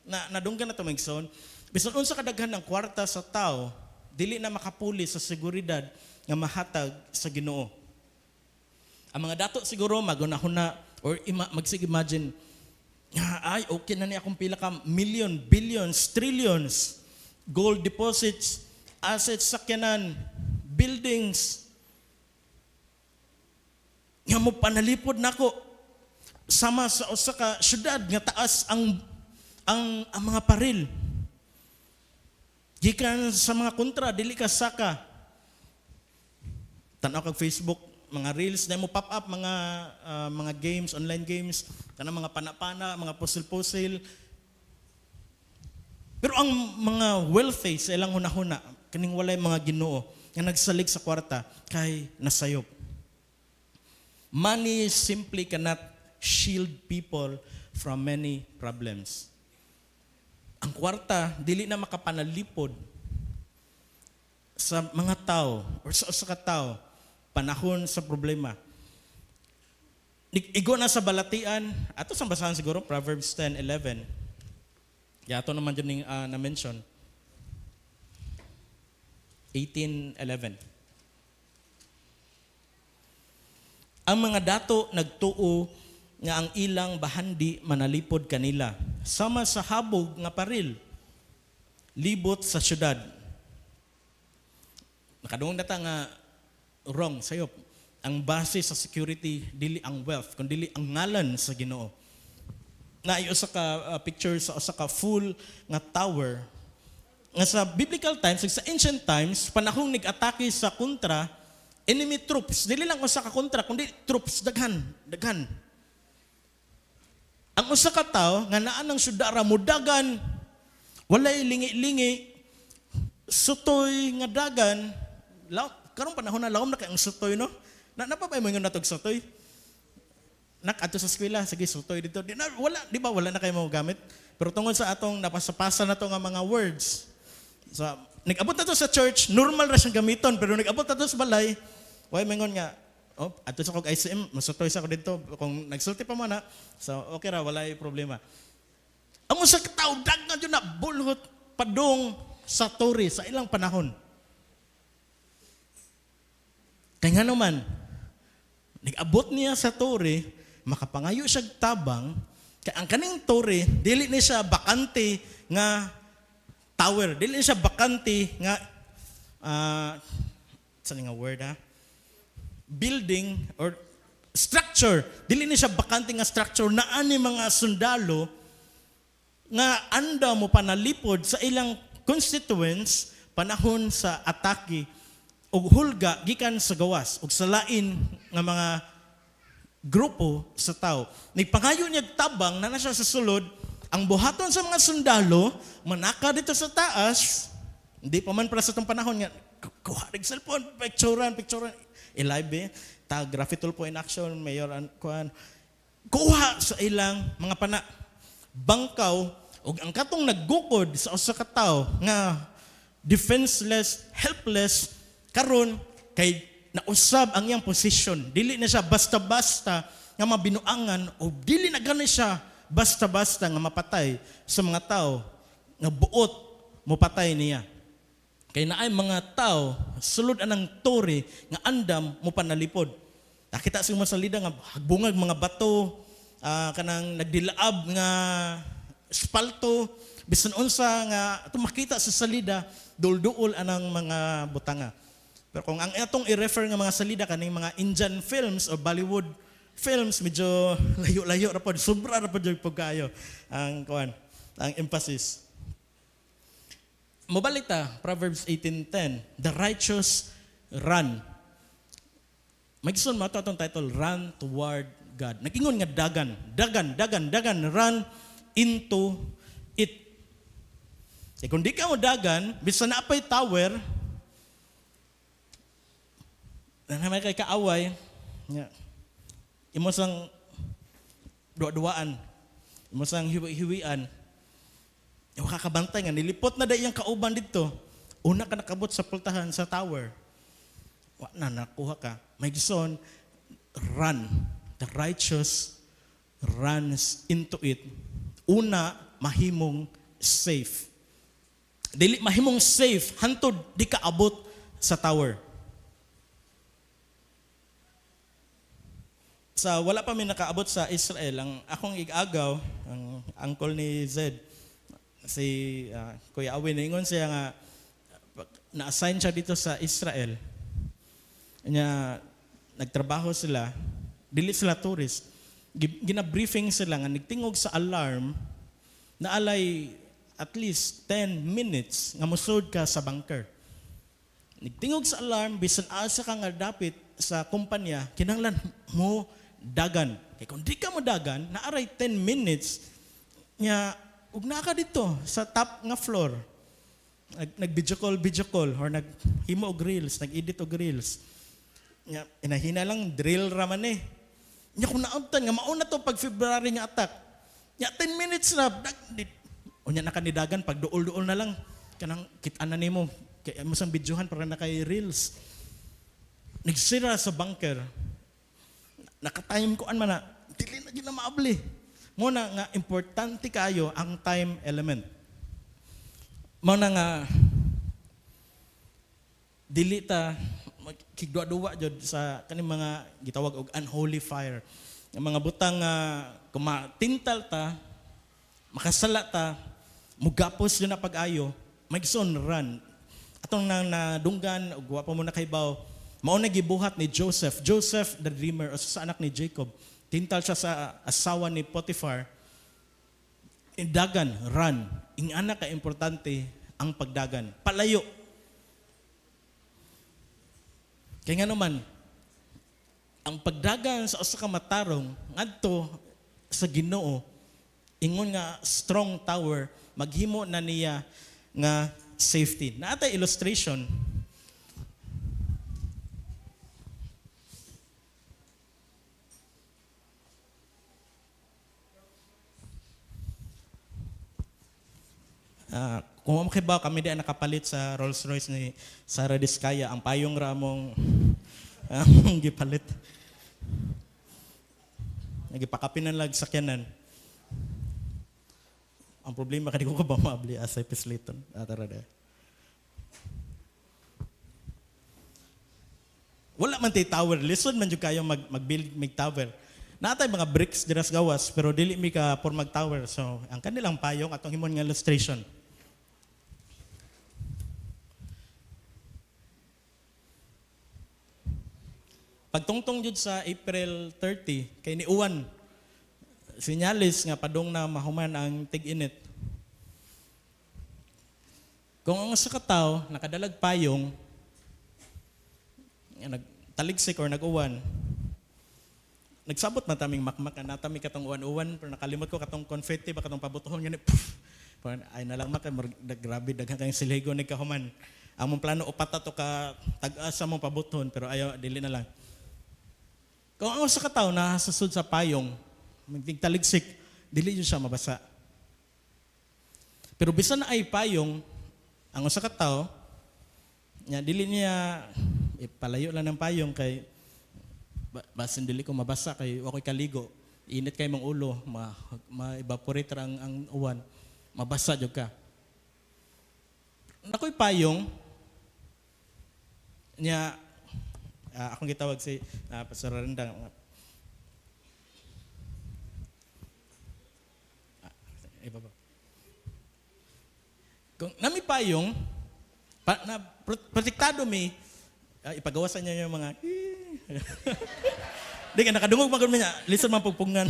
Nadunggan na to Migson. Bisan unsa kadaghan ng kwarta sa tao, dili na makapuli sa seguridad nga mahatag sa Ginoo. Ang mga dato siguro magunahuna or magsig-imagine, ay okay na ni akong pila ka million, billions, trillions, gold deposits, assets, sakyanan, buildings. Nga mo panalipod nako sama sa usa ka syudad nga taas ang mga paril. Gikan sa mga kontra dili ka saka. Tanaw kag Facebook, mga reels na mo pop up, mga games, online games, kanang mga pana-pana, mga puzzle-puzzle. Pero ang mga wealthy sa ilang hunahuna, kaning walay mga Ginoo nga nagsalig sa kwarta kay nasayop. Money simply cannot shield people from many problems. Ang kwarta dili na makapanalipod sa mga tao or sa usa ka tao panahon sa problema. Igo na sa balatian, ato sa basahan siguro Proverbs 10:11. Yato naman dyan na-mention. 18:11. Ang mga dato nagtuo nga ang ilang bahandi manalipod kanila sama sa habog nga paril libot sa syudad. Nakadungog na ta nga wrong sayop. Ang base sa security dili ang wealth kundi ang ngalan sa Ginoo. Na usa ka picture sa usa ka full nga tower nga sa biblical times, sa ancient times, panahong nag-atake sa kontra, enemy troops, dili lang usa ka kontra, kundi troops, daghan. Ang usa ka tao, nga naan ng syudara, mudagan, walay lingi-lingi, sutoy nga dagan, karong panahon na lawom na kay ang sutoy, no? Napapay mo yung natog sutoy? Ato sa eskwela, sige, sutoy dito. Di ba wala na kayo mo gamit? Pero tungkol sa atong napasapasa na to nga mga words, so, nag-abot na to sa church, normal ra siyang gamiton, pero nag-abot na to sa balay, way mengon nga, ato sa kog ICM, masutoy sa ko dito, kung nagsulti pa man na, so okay ra, walay problema. Ang usa ka tawo daghan jud na bulhot padung sa Torre sa ilang panahon. Kaya nga naman, nag-abot niya sa Torre, makapangayo siya tabang, kaya ang kaning Torre, dili ni siya bakante nga tower, dili siya bakante nga saan nga word building or structure, dili ni siya bakante nga structure na ani mga sundalo nga anda mo panalipod sa ilang constituents panahon sa atake ug hulga gikan sa gawas ug sa lain nga mga grupo sa tao. Nagpangayo niya tabang na siya sa sulod, ang buhaton sa mga sundalo manaka dito sa taas, hindi pa man para sa itong panahon nga kuha ng cellphone, picturean, ilive ta graffitol po in action, mayor kuan. Kuha sa ilang mga pana. Bangkaw, o ang katong naggukod sa usa ka tawo nga defenseless, helpless, karon kay nausab ang iyang position. Dili na siya basta-basta nga mabinuangan o dili na gani siya basta-basta nga mapatay sa mga tao nga buot mo patay niya. Kay naay mga tao sulod anang tore nga andam mo panalipod. Nakita sa mga salida nga hagbungag mga bato, kanang nagdilaab nga espalto, bisan unsa nga makita sa salida dulduol anang mga butanga. Pero kung ang atong i-refer nga mga salida kaning mga Indian films o Bollywood films, medyo layo-layo ra pod, sobra ra pod yung pagkayo ang kuan, ang emphasis. Mobalita, Proverbs 18:10, the righteous run. Magsun mo atong title, Run Toward God. Nag-ingon nga dagan, run into it. E kung di ka mo dagan, bisan na apay tower, na may kay kaaway, imo sang duwa-duwaan, imo sang hiwi-hiwian, yung kakabantay nga, nilipot na dahil yung kauban dito, una ka nakabot sa pultahan sa tower, na nakuha ka. May gison, run. The righteous runs into it. Una, mahimong safe. Dili mahimong safe, hantod di ka abot sa tower. Sa wala pa may nakaabot sa Israel, ang akong igagaw, ang uncle ni Zed, si Kuya Awin, ingon siya nga na-assign siya dito sa Israel. Nya nagtrabaho sila, dili sila tourist. Gina-briefing sila nga nagtingog sa alarm na alay at least 10 minutes nga musod ka sa bunker. Nagtingog sa alarm bisan asa ka nga dapit sa kumpanya, kinahanglan mo dagan. Kay kung di ka mo dagan, naaray 10 minutes nya ug naa ka dito sa top nga floor. Nag-video call or naghimo og reels, nag-edit og reels. Nya inahina lang drill ra man eh. Nya kung naabtan nga mauna to pag February nga attack. Nya 10 minutes na unya na kanidagan pag duol-duol na lang kanang kit-an na nimo kay mo sang videohan para na kay reels. Nagsira sa bunker. Naka-time ko an man na dili na gyud na maabli. Mo na nga importante kayo ang time element. Mo na nga dili ta kigduwa-duwa jud sa kaning mga gitawag og unholy fire. Ang mga butang kung matintal ta, makasala ta, mugapos yun na pag-ayo, magson run. Atong nang nadunggan, ug wa pa mo nakaibaw, mao na gibuhat ni Joseph. Joseph the dreamer, o sa anak ni Jacob. Tintal siya sa asawa ni Potiphar. Dagan, run. Ingana ka importante ang pagdagan. Palayo. Kaya nga naman, ang pagdagan sa usa ka matarong ngadto sa Ginoo, ingon nga strong tower, maghimo na niya nga safety. Naatay illustration. Kung makibaw kami di nakapalit sa Rolls Royce ni Sara Diskaya, ang payong ramong gipalit. Nagipakapinan lag sakyanan. Ang problema kadi ko ba maabli asay pisliton. Tara da. Wala man tay tower, listen man jud kayo mag-build mig tower. Natay mga bricks diras gawas pero dili mi ka for mag tower. So ang kanilang payong atong himon nga illustration. Pagtungtong jud sa April 30, kay ni Uwan, sinyalis nga padong na mahuman ang tig-init. Kung ang sa kataw, nakadalag payong, nagtaligsik or nag-uwan, nagsabot man taming makmak, natami katong uwan-uwan, pero nakalimot ko katong confetti, ba katong pabutohon, ganit, ay nalang grabe, daghang kayong siligo, nagkahuman. Ang mong plano upat to ka tag-asa mong pabuton pero ayaw dili na lang. Kung ang usa ka tawo nahasasud sa payong, magtigtaligsik, dili jud siya mabasa. Pero bisan na ay payong, ang usa ka tawo nya dili niya ipalayo lang ng payong kay basin dili ko mabasa kay wa ko'y kaligo. Init kay mong ulo, ma-evaporate ang uwan, mabasa jud ka. Nakoy payong nya akong gitawag si Pastor Rendang. Ibaba. Kung nami payong, protektado mi, ipagawasan niya yung mga, di ka nakadungog magod niya, listen man pugpungan.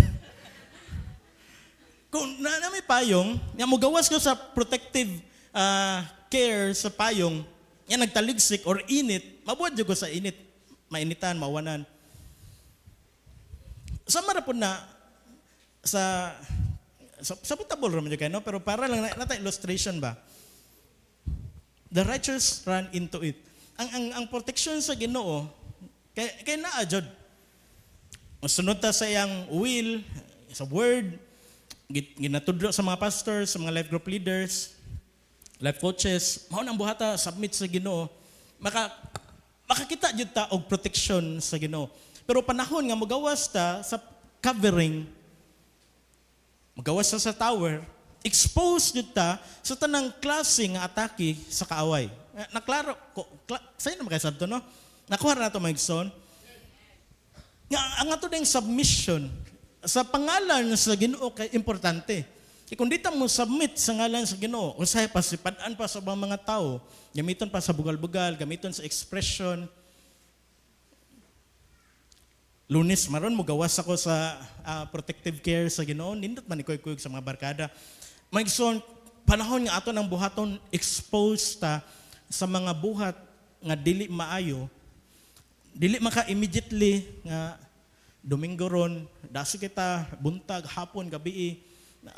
Kung nami payong, nga mo gawas ko sa protective care sa payong, nga nagtaligsik or init, mabuhat ko sa init, mainitan, mawanan. Sama ra po na sa putabol raman dyan kayo, no? Pero para lang nata illustration ba? The righteous run into it. Ang protection sa Ginoo kay naa jud. Sunod ta sa iyang will, sa word, ginatudlo sa mga pastors, sa mga life group leaders, life coaches, mao nang buhata submit sa Ginoo. Makakita jud ta og protection sa Ginoo. Pero panahon nga mogawas ta sa covering, magawas sa tower, expose jud ta sa tanang klase nga atake sa kaaway. Naklaro ko, sa'yo naman kayo sabto, no? Nakuha na ito, Maigson. Ang ato ding submission sa pangalan sa Ginoo kay importante. Kung dito mo submit sa ngalan sa Ginoo, usahay pa, sipadaan pa sa mga tao, gamiton pa sa bugal-bugal, gamiton sa expression. Lunes, maron mo gawas ako sa protective care sa Ginoo, nindot man ikoy-kuyog sa mga barkada. Maigson, panahon nga ato ng buhaton, exposed ta sa mga buhat nga dili maayo, dili maka immediately nga Domingo ron, dasi kita, buntag, hapon, gabi,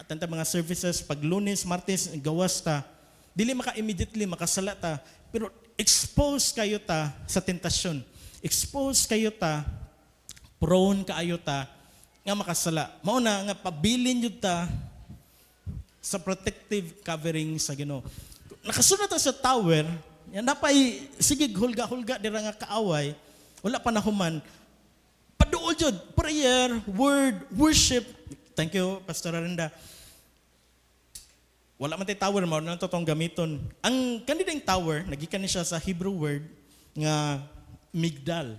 atenta mga services, pag Lunes, Martes, gawas ta, dili maka immediately makasala ta, pero expose kayo ta sa tentasyon, expose kayo ta, prone kaayo ta, nga makasala. Mauna nga pabilin yun ta sa protective covering sa Ginoo. Nakasunod sa tower, yan napay sige hulga-hulga dira nga kaaway, wala pa nahuman. Paduol jud, prayer, word, worship. Thank you, Pastor Arenda. Wala man tay tower mao nang totong gamiton. Ang kanidang tower, nagikan ni siya sa Hebrew word nga migdal.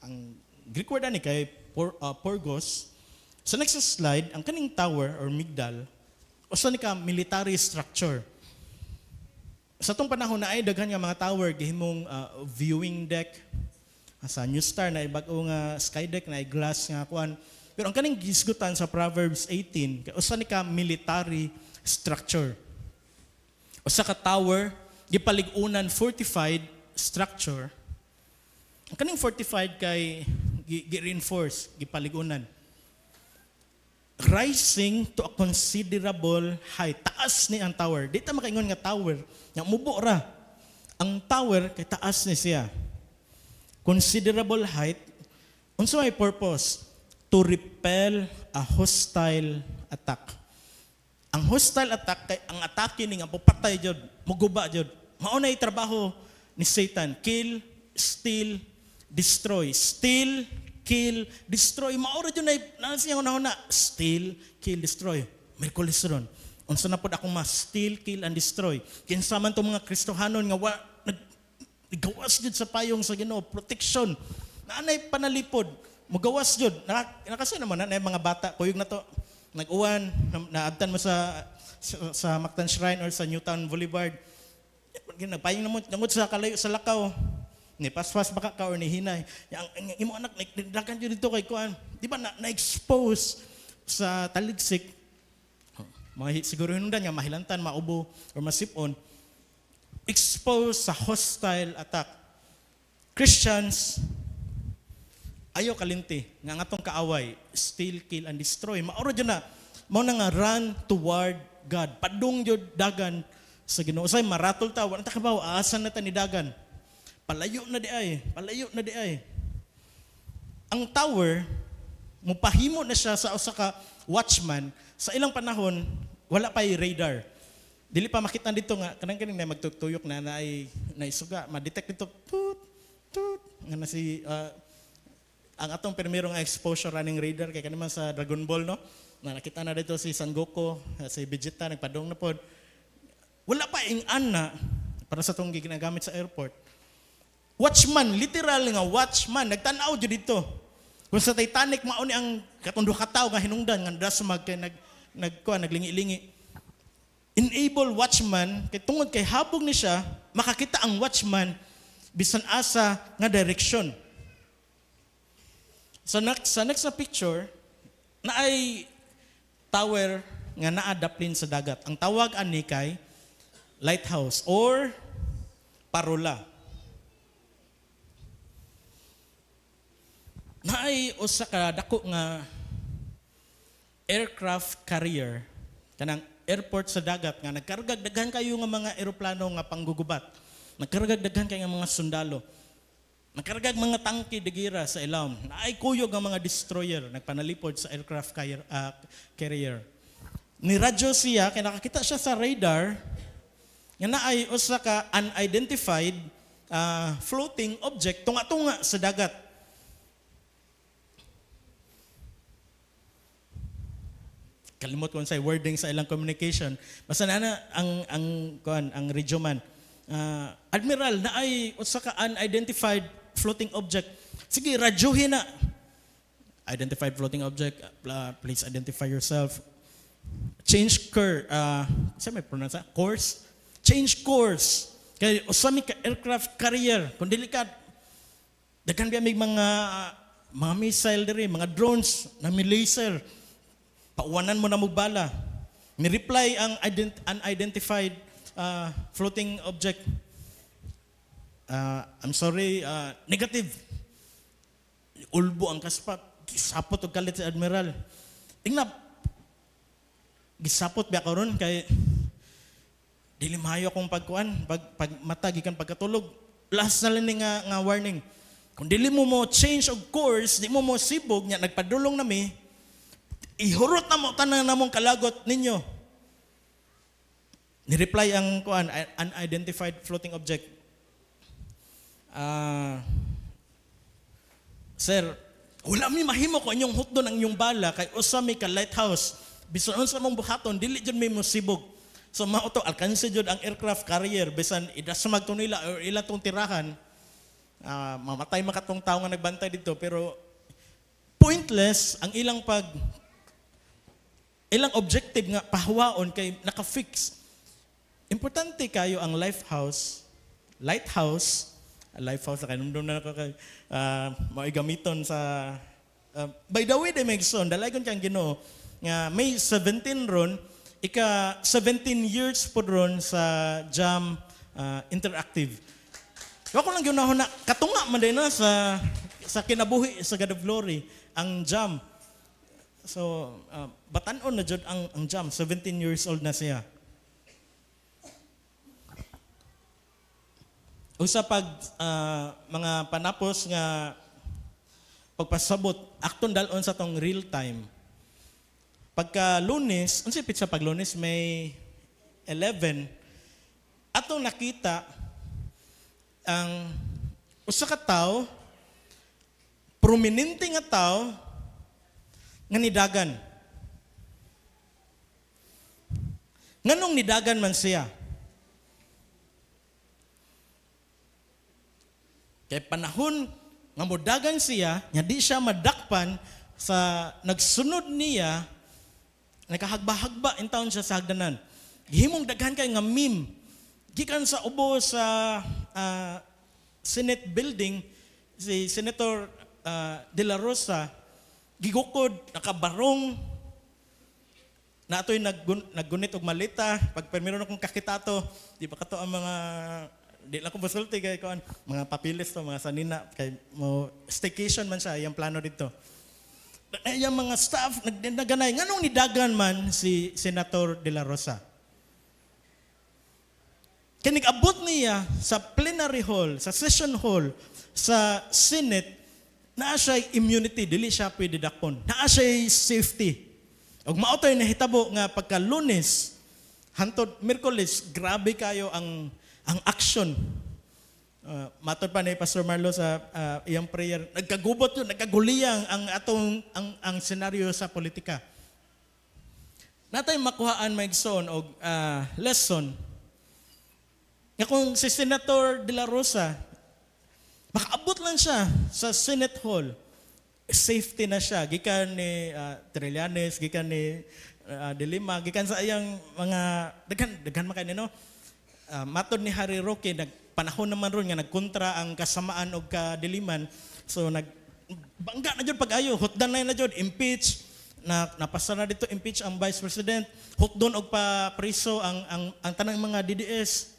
Ang Greek word ani kay porgos. Sa next slide, ang kaning tower or migdal, usa ni ka military structure. Sa tong panahon na ay daghan nga mga tower gihimong viewing deck. Sa New Star na bag-o nga sky deck na glass nga kuan. Pero ang kaning gisgutan sa Proverbs 18, kay usa ni ka military structure. Usa ka tower gipalig-unan fortified structure. Ang kaning fortified kay gi-reinforce, gipalig-unan. Rising to a considerable height. Taas ni ang tower. Di ta makaingon nga tower. Nga mubo ra. Ang tower kay taas ni siya. Considerable height. Unsa may purpose? To repel a hostile attack. Ang hostile attack kay ang atake ni nga papatay jud, muguba jud. Mao na trabaho ni Satan. Kill, steal, destroy. Steal, kill, destroy. Maura dyan na siya una-una. Steal, kill, destroy. Merkulis ron. Unsa na po akong steal, kill, and destroy. Kinsa man itong mga Kristohanon nga nagawas dyan sa payong sa Ginoo. Protection. Naanay panalipod. Mugawas dyan. Nakasi naman na mga bata. Kuyog na to. Nag-uwan. Naabtan mo sa Mactan Shrine or sa Newtown Boulevard. Nagpayong namot sa kalayo sa lakaw. Ni paspas baka ka or ni hinay. Ang imo anak nagdagan jud dito kay kuan. Di ba na-expose sa taligsik. Siguro hinungdan nga mahilantan, maubo or masipon. Exposed sa hostile attack. Christians ayaw kalinti nga atong kaaway, steal, kill and destroy. Maoro jud na mao na nga run toward God. Padung jud dagan sa Ginoo. Usay maratol ta, wala ta kabaw, aasan na ta ni dagan. Palayo na di ay, palayo na di ay. Ang tower, mupahimo na siya sa usa ka watchman, sa ilang panahon, wala pa radar. Dili pa makita dito nga, kanang na magtutuyok na ay naisuga, ma-detect dito, tut, tut, nga na si, ang atong primero nga exposure running radar, kaya naman sa Dragon Ball, no? Na nakita na dito si Son Goku, si Vegeta, nagpadong na po. Wala pa ing-an na, para sa itong ginagamit sa airport. Watchman, literal nga watchman, nagtanaw dyan dito. Kung sa Titanic, mauni ang katundo kataw nga hinungdan, nga dasmag kay naglingi-lingi. Enable watchman, kay tungod kay habog ni siya, makakita ang watchman, bisan asa nga direksyon. Sa next na picture, na ay tower nga naadaplin sa dagat. Ang tawag ani kay lighthouse or parola. Naay usa ka dako nga aircraft carrier kanang airport sa dagat nga nagkargag daghan kayo nga mga eroplano nga panggugubat. Nagkargag daghan kay nga mga sundalo. Nagkargag mga tangke digira sa ilawom. Naay kuyog nga mga destroyer nagpanalipod sa aircraft carrier. Ni radyo siya kay nakakita siya sa radar nga naay usa ka unidentified floating object tunga-tunga sa dagat. Kalimot ko sa wording sa ilang communication. Basta na ang radyo man. Admiral, na ay usa ka unidentified floating object. Sige, radyohin na. Identified floating object. Please identify yourself. Change course. Saan may pronounce? Course? Change course. Kaya usami ka aircraft carrier. Kung delikad, daghan biya may mga missile diri, mga drones na may laser. Pauwanan mo na magbala. Ni-reply ang unidentified floating object. I'm sorry, negative. Ulbo ang kaspat. Gisapot og kalit si Admiral. Tingnan, gisapot biya karon kay dili maayo akong pagkuan, pag mata gikan pagkatulog. Last na lang nga warning. Kung dili mo change of course, di mo sibog nya nagpadulong nami. Ihurot na mo tanan namong kalagot ninyo. Ni-reply ang unidentified floating object. Sir, wala mi mahimo ko inyong hutdon ang inyong bala kay usa mi ka lighthouse. Bisan unsa mong buhaton dili jud may mosibog. So mao to alkanse jud ang aircraft carrier bisan idasmag to nila or ila tong tirahan. Mamatay makatong tawo nga nagbantay dito pero pointless ang ilang ilang objective nga pahawaon kay naka-fix. Importante kayo ang lighthouse na kanundom na ako kay maigamiton sa by the way, Megson, dalagon kang Ginoo nga may 17 ron, 17 years po ron sa Jam Interactive. Ako lang yun na katunga man din na sa kinabuhi sa God of Glory ang Jam. So, batanon na jud ang Jam, 17 years old na siya. Usa pag mga panapos nga pagpasabot, akton dalon sa tong real time. Pagka Lunes, unsa pitsa pag Lunes may 11, atong nakita ang usa ka tawo, prominente nga tawo nga nidagan. Nganong nidagan man siya? Kay panahon nga modagan siya, nga di siya madakpan sa nagsunod niya, nagkahagba-hagba in taon siya sa hagdanan. Gihimong daghan kay nga meme. Gikan sa ubo sa Senate building, si Senator De La Rosa, gigukod, nakabarong, na ato'y naggunit og malita, pag meron akong kakitato, di ba kato ang mga, di lang ko basulti kay kuan, mga papilis to, mga sanina, kay mo staycation man siya, yung plano dito. Yung mga staff, naganay, nganong nidagan man si Senator De La Rosa? Kinig abot niya sa plenary hall, sa session hall, sa Senate, naa siya immunity, dili siya pwede dakpon. Naa siya safety. Og mao toy nahitabo nga pagka Lunes hantod Miyerkules, grabe kayo ang action. Matod pa ni Pastor Marlo sa iyang prayer, nagkagubot yun, nagkaguliyang ang senaryo sa politika. Natay makuhaan maigsoon og lesson. Nga kung si Senator De La Rosa, makaabot lang siya sa Senate Hall, safety na siya. Gikan ni Trillanes, gikan ni De Lima, gikan sa iyang mga, daghan makay no? Matod ni Harry Roque, panahon naman ron nga nagkontra ang kasamaan o kadiliman. So bangga na jud pag-ayo, hutdan na jud, impeach, napasa na dito impeach ang Vice President, hutdon og pa priso ang tanang mga DDS.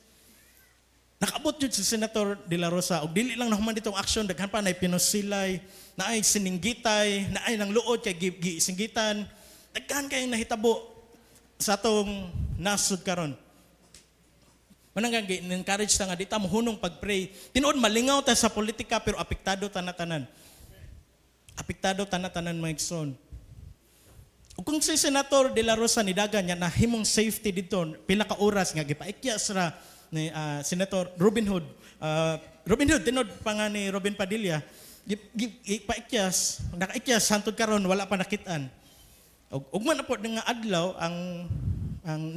Nakabot yun si Senator De La Rosa. O dili lang naman ditong action. Daghan pa na pinusilay, na ay sininggitay, na ay nang luod kay gisinggitan. Daghan kayong nahitabo sa atong nasud karon. Manang encourage ta nga dita mo hunong pag-pray. Tinuod malingaw ta sa politika pero apektado tanatanan. Apektado tanatanan mga igsoon. Ug kung si Senator De La Rosa nidagan niya na himong safety dito, pila ka oras nga gipaikyas ra ni Senator Robin Hood. Robin Hood, tinod pa nga ni Robin Padilla, ipaikyas, nakaikyas, hantod karon wala pa nakitaan. Ug man na po nga adlaw, ang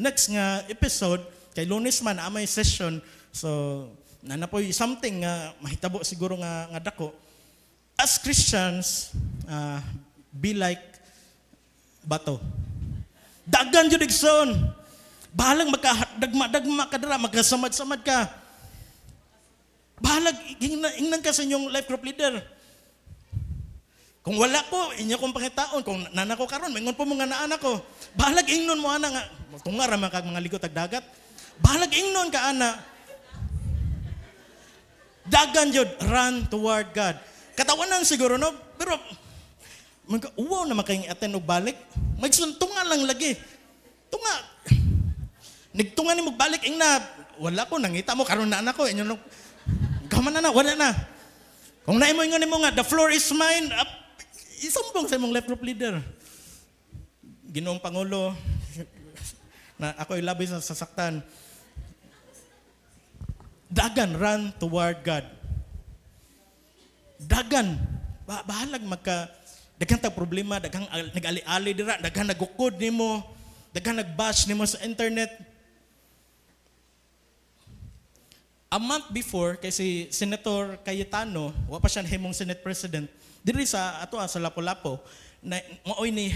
next nga episode, kay Lunes man, amay session, so nanapoy something nga mahitabo siguro nga dako. As Christians, be like bato. Dagan jud igsoon. Bahalag magkadagma ka dira, magkasamad-samad ka. Bahalag, ingnan ka sa inyong life group leader. Kung wala ko, inyo kong pangitaon. Kung nana ko karon, mingon po mga naanak ko. Bahalag, ingnon mo ana nga. Tunga raman kag mga ligot ag dagat. Bahalag, ingnon ka ana. Dagan jud, run toward God. Katawanan siguro, no? Pero, uwaw na makayong attend og balik. Magsuntunga lang lagi. Tunga. Nigtungan ni mo balik ingna, wala ko nangita mo karon na anak ko inyo gaman na wala na. Kung naimo ingon nimo nga the floor is mine, isumbong sa imong left group leader. Ginoong Pangulo na ako ilabis sa sasaktan. Dagan, run toward God. Dagan, bahalag daghang tag problema, daghang nag-ali-ali dira, daghang nagukod nimo, daghang nag-bash nimo sa internet. A month before, kay si Senator Cayetano, wa pa siya himong Senate President, diri sa Lapu-Lapu, maoy ni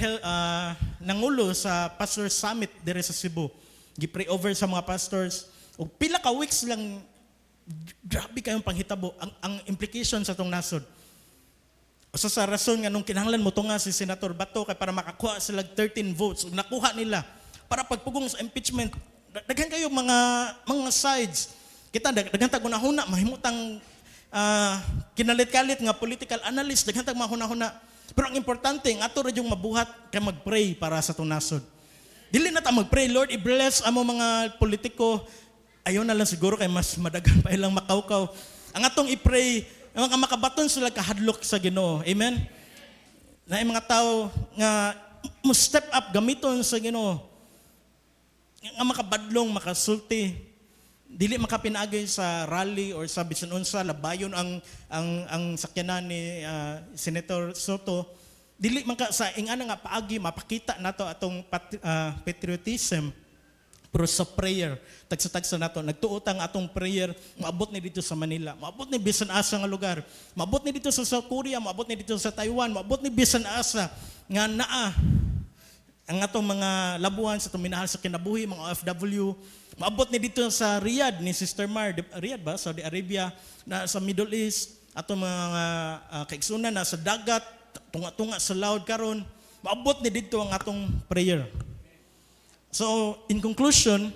nangulo sa Pastor Summit diri sa Cebu. Gi-pray over sa mga pastors. Ug pila ka weeks lang, grabe kayong panghitabo ang implication sa tong nasod. Usa sa rason nga nung kinahanglan mo to nga si Senator Bato kay para makakuha sila 13 votes ug nakuha nila para pagpugong sa impeachment. Daghan kayo mga sides. Kita daghan tag hunahuna mahimutang kinalit-kalit nga political analyst, daghan tag mahuna-huna. Pero ang importante ang ato ra yung mabuhat kay magpray para sa tong nasod. Dili na ta magpray, Lord, i-bless amo mga politiko. Ayon na lang siguro kay mas madagan pa ilang makawkaw. Ang atong i-pray, ang mga makabaton sila kahadlok sa Ginoo. Amen. Na mga tao nga mo step up gamiton sa Ginoo. Nga makabadlong, makasulti. Dili makapinagay sa rally or sa bisan unsa labayon ang sakyanan ni Senator Soto. Dili man ka sa ingana nga paagi mapakita nato atong patriotism pero sa prayer tagsa-tagsa nato nagtuotang atong prayer maabot ni dito sa Manila, maabot ni bisan asa nga lugar, maabot ni dito sa South Korea, maabot ni dito sa Taiwan, maabot ni bisan asa nga naa ang atong mga labuhan sa itong minahal sa kinabuhi, mga OFW. Maabot ni dito sa Riyadh, ni Sister Mar, Riyadh ba? Saudi Arabia, na sa Middle East, atong mga kaiksunan na sa dagat, tunga-tunga sa laod karon. Maabot ni dito ang atong prayer. So, in conclusion,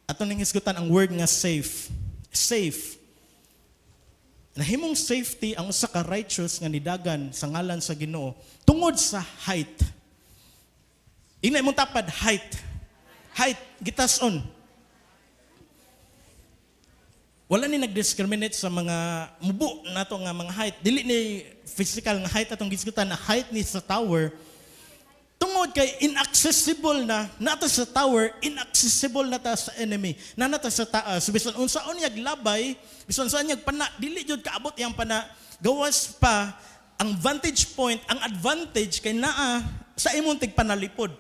atong nangisgutan ang word nga safe. Safe. Nahimong safety ang usa ka righteous nga nidagan sa ngalan sa Ginoo tungod sa height. Ina imong tapad height. Height, gitason. wala ni nag-discriminate sa mga mubo nato nga mga height. Dili ni physical nga height atong gisgutan na height ni sa tower. Tungod kay inaccessible na nato sa tower, inaccessible na ta sa enemy. Na nato sa taas. Bisan unsaon yag labay, bisan saan yag pana, dili jud kaabot yang pana. Gawas pa ang vantage point, ang advantage kay naa sa imong tigpanalipod.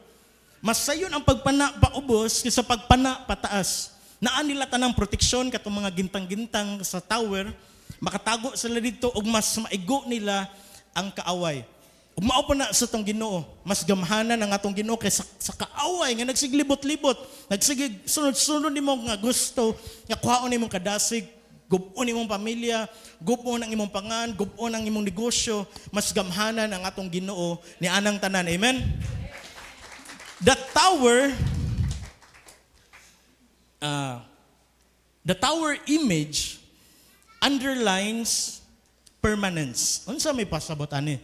Mas sayon ang pagpana paubos kaysa pagpana pataas. Naan nila tanang proteksyon katong mga gintang-gintang sa tower, makatago sila dito ug mas maigo nila ang kaaway. Ug mao pa na sa tong Ginoo, mas gamhanan ang atong Ginoo kaysa sa kaaway nga nagsiglibot-libot, nagsigig sunod-sunod nimo nga gusto, nga kuhaon nimong kadasig, gubon imong pamilya, gubon ang imong pangan, gubon ang imong negosyo, mas gamhanan ang atong Ginoo ni anang tanan. Amen. The tower image underlines permanence. Unsa may pasabot ani?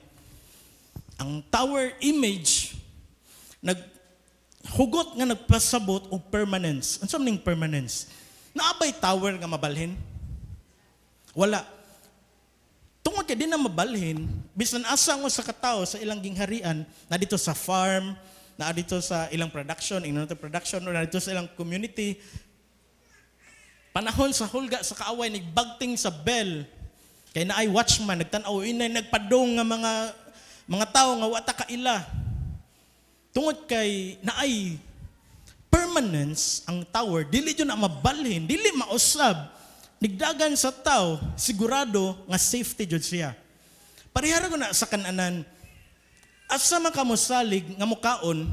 Ang tower image hugot nga nagpasabot og permanence. Unsa maning permanence? Naabay tower nga mabalhin? Wala. Tungod kay di na mabalhin, bisan asa nga sa katawo sa ilang gingharian, na dito sa farm, na dito sa ilang production, production, o na dito sa ilang community, panahon sa hulga sa kaaway, nagbagting sa bell, kay naay watchman, nagtanaw, inay nagpadong nga mga tao nga wata kaila. Tungod kay naay permanence ang tower, dili jud na mabalhin, dili mausab, nigdagan sa tao, sigurado nga safety jud siya. Parihara ko na sa kananan, asa man ka mosalig nga mukaon,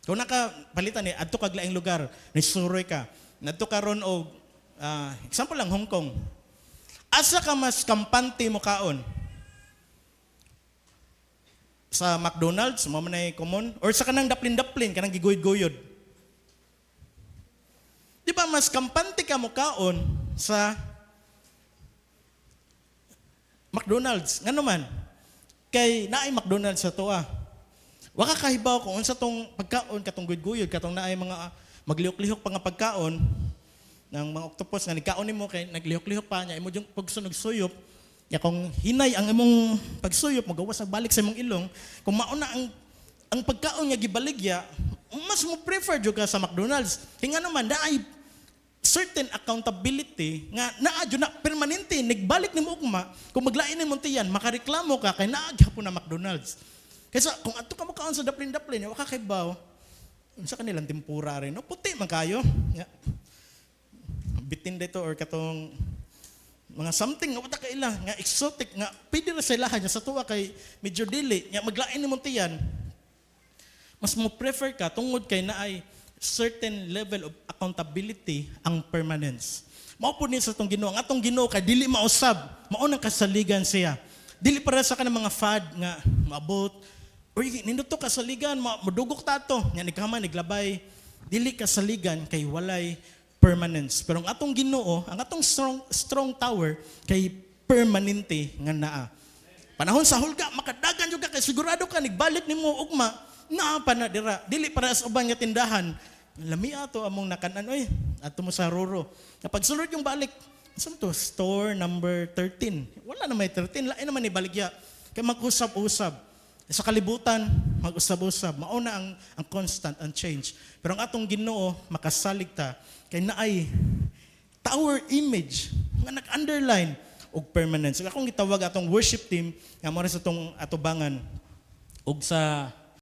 kung nakapalitan ni adto kag laing lugar, nisuroy ka, nadto karon og example lang Hong Kong. Asa ka mas kampante mukaon? Sa McDonald's, mo man ay common, or sa kanang daplin-daplin, kanang giguyod-guyod. Di ba mas kampante ka mukaon sa McDonald's? Ngano man? Kay naay McDonald's sa tuwa. Waka kahibaw kung unsa tong pagkaon katong guyod-guyod, katong naay mga maglihok-lihok pa nga pagkaon ng mga octopus nga nigkaon nimo kay naglihok-lihok pa nya imo jung pagsunog suyop. Ya kung hinay ang imong pagsuyop, magawas ang balik sa imong ilong, kung mauna ang pagkaon nga gibaligya, mas mo prefer jud ka sa McDonald's. Kaya nga naman naay certain accountability nga naa jud na permanente nigbalik nimo ugma kung maglain nimo tiyan makareklamo ka kay naa gyapon na McDonald's. Kaysa kung adto ka makaon sa daplin-daplin wa ka kay baw unsa kanilang tempura rin no puti man kayo nga bitin dito or katong mga something nga wata kaila nga exotic nga pwede ra sa ilahan sa tuwa kay medyo dili nga maglain nimo tiyan mas mo prefer ka tungod kay naay certain level of accountability ang permanence. Mao po ni sa atong Ginoo, ang atong Ginoo kay dili mausab, mao nang kasaligan siya. Dili para sa kanang mga fad nga maabot oy nindot to kasaligan, madugok ta to, nya nigkama niglabay. Dili kasaligan kay walay permanence. Pero ang atong Ginoo, ang atong strong tower kay permanente nga naa. Panahon sa hulga makadagan jud ka kay sigurado ka nigbalik nimo ugma naa pa na dira. Dili para sa uban nga tindahan. Lami ato among nakanan oy ato mo sa Roro. Kapag sulod yung balik, saan to? Store number 13. Wala na may 13, lain naman ni baligya. Kay mag-usab-usab. Sa kalibutan, mag-usab-usab. Mauna ang constant, ang change. Pero ang atong Ginoo makasalig ta kay naay tower image nga nag-underline og permanence. Akong gitawag atong worship team nga mo sa atong atubangan og sa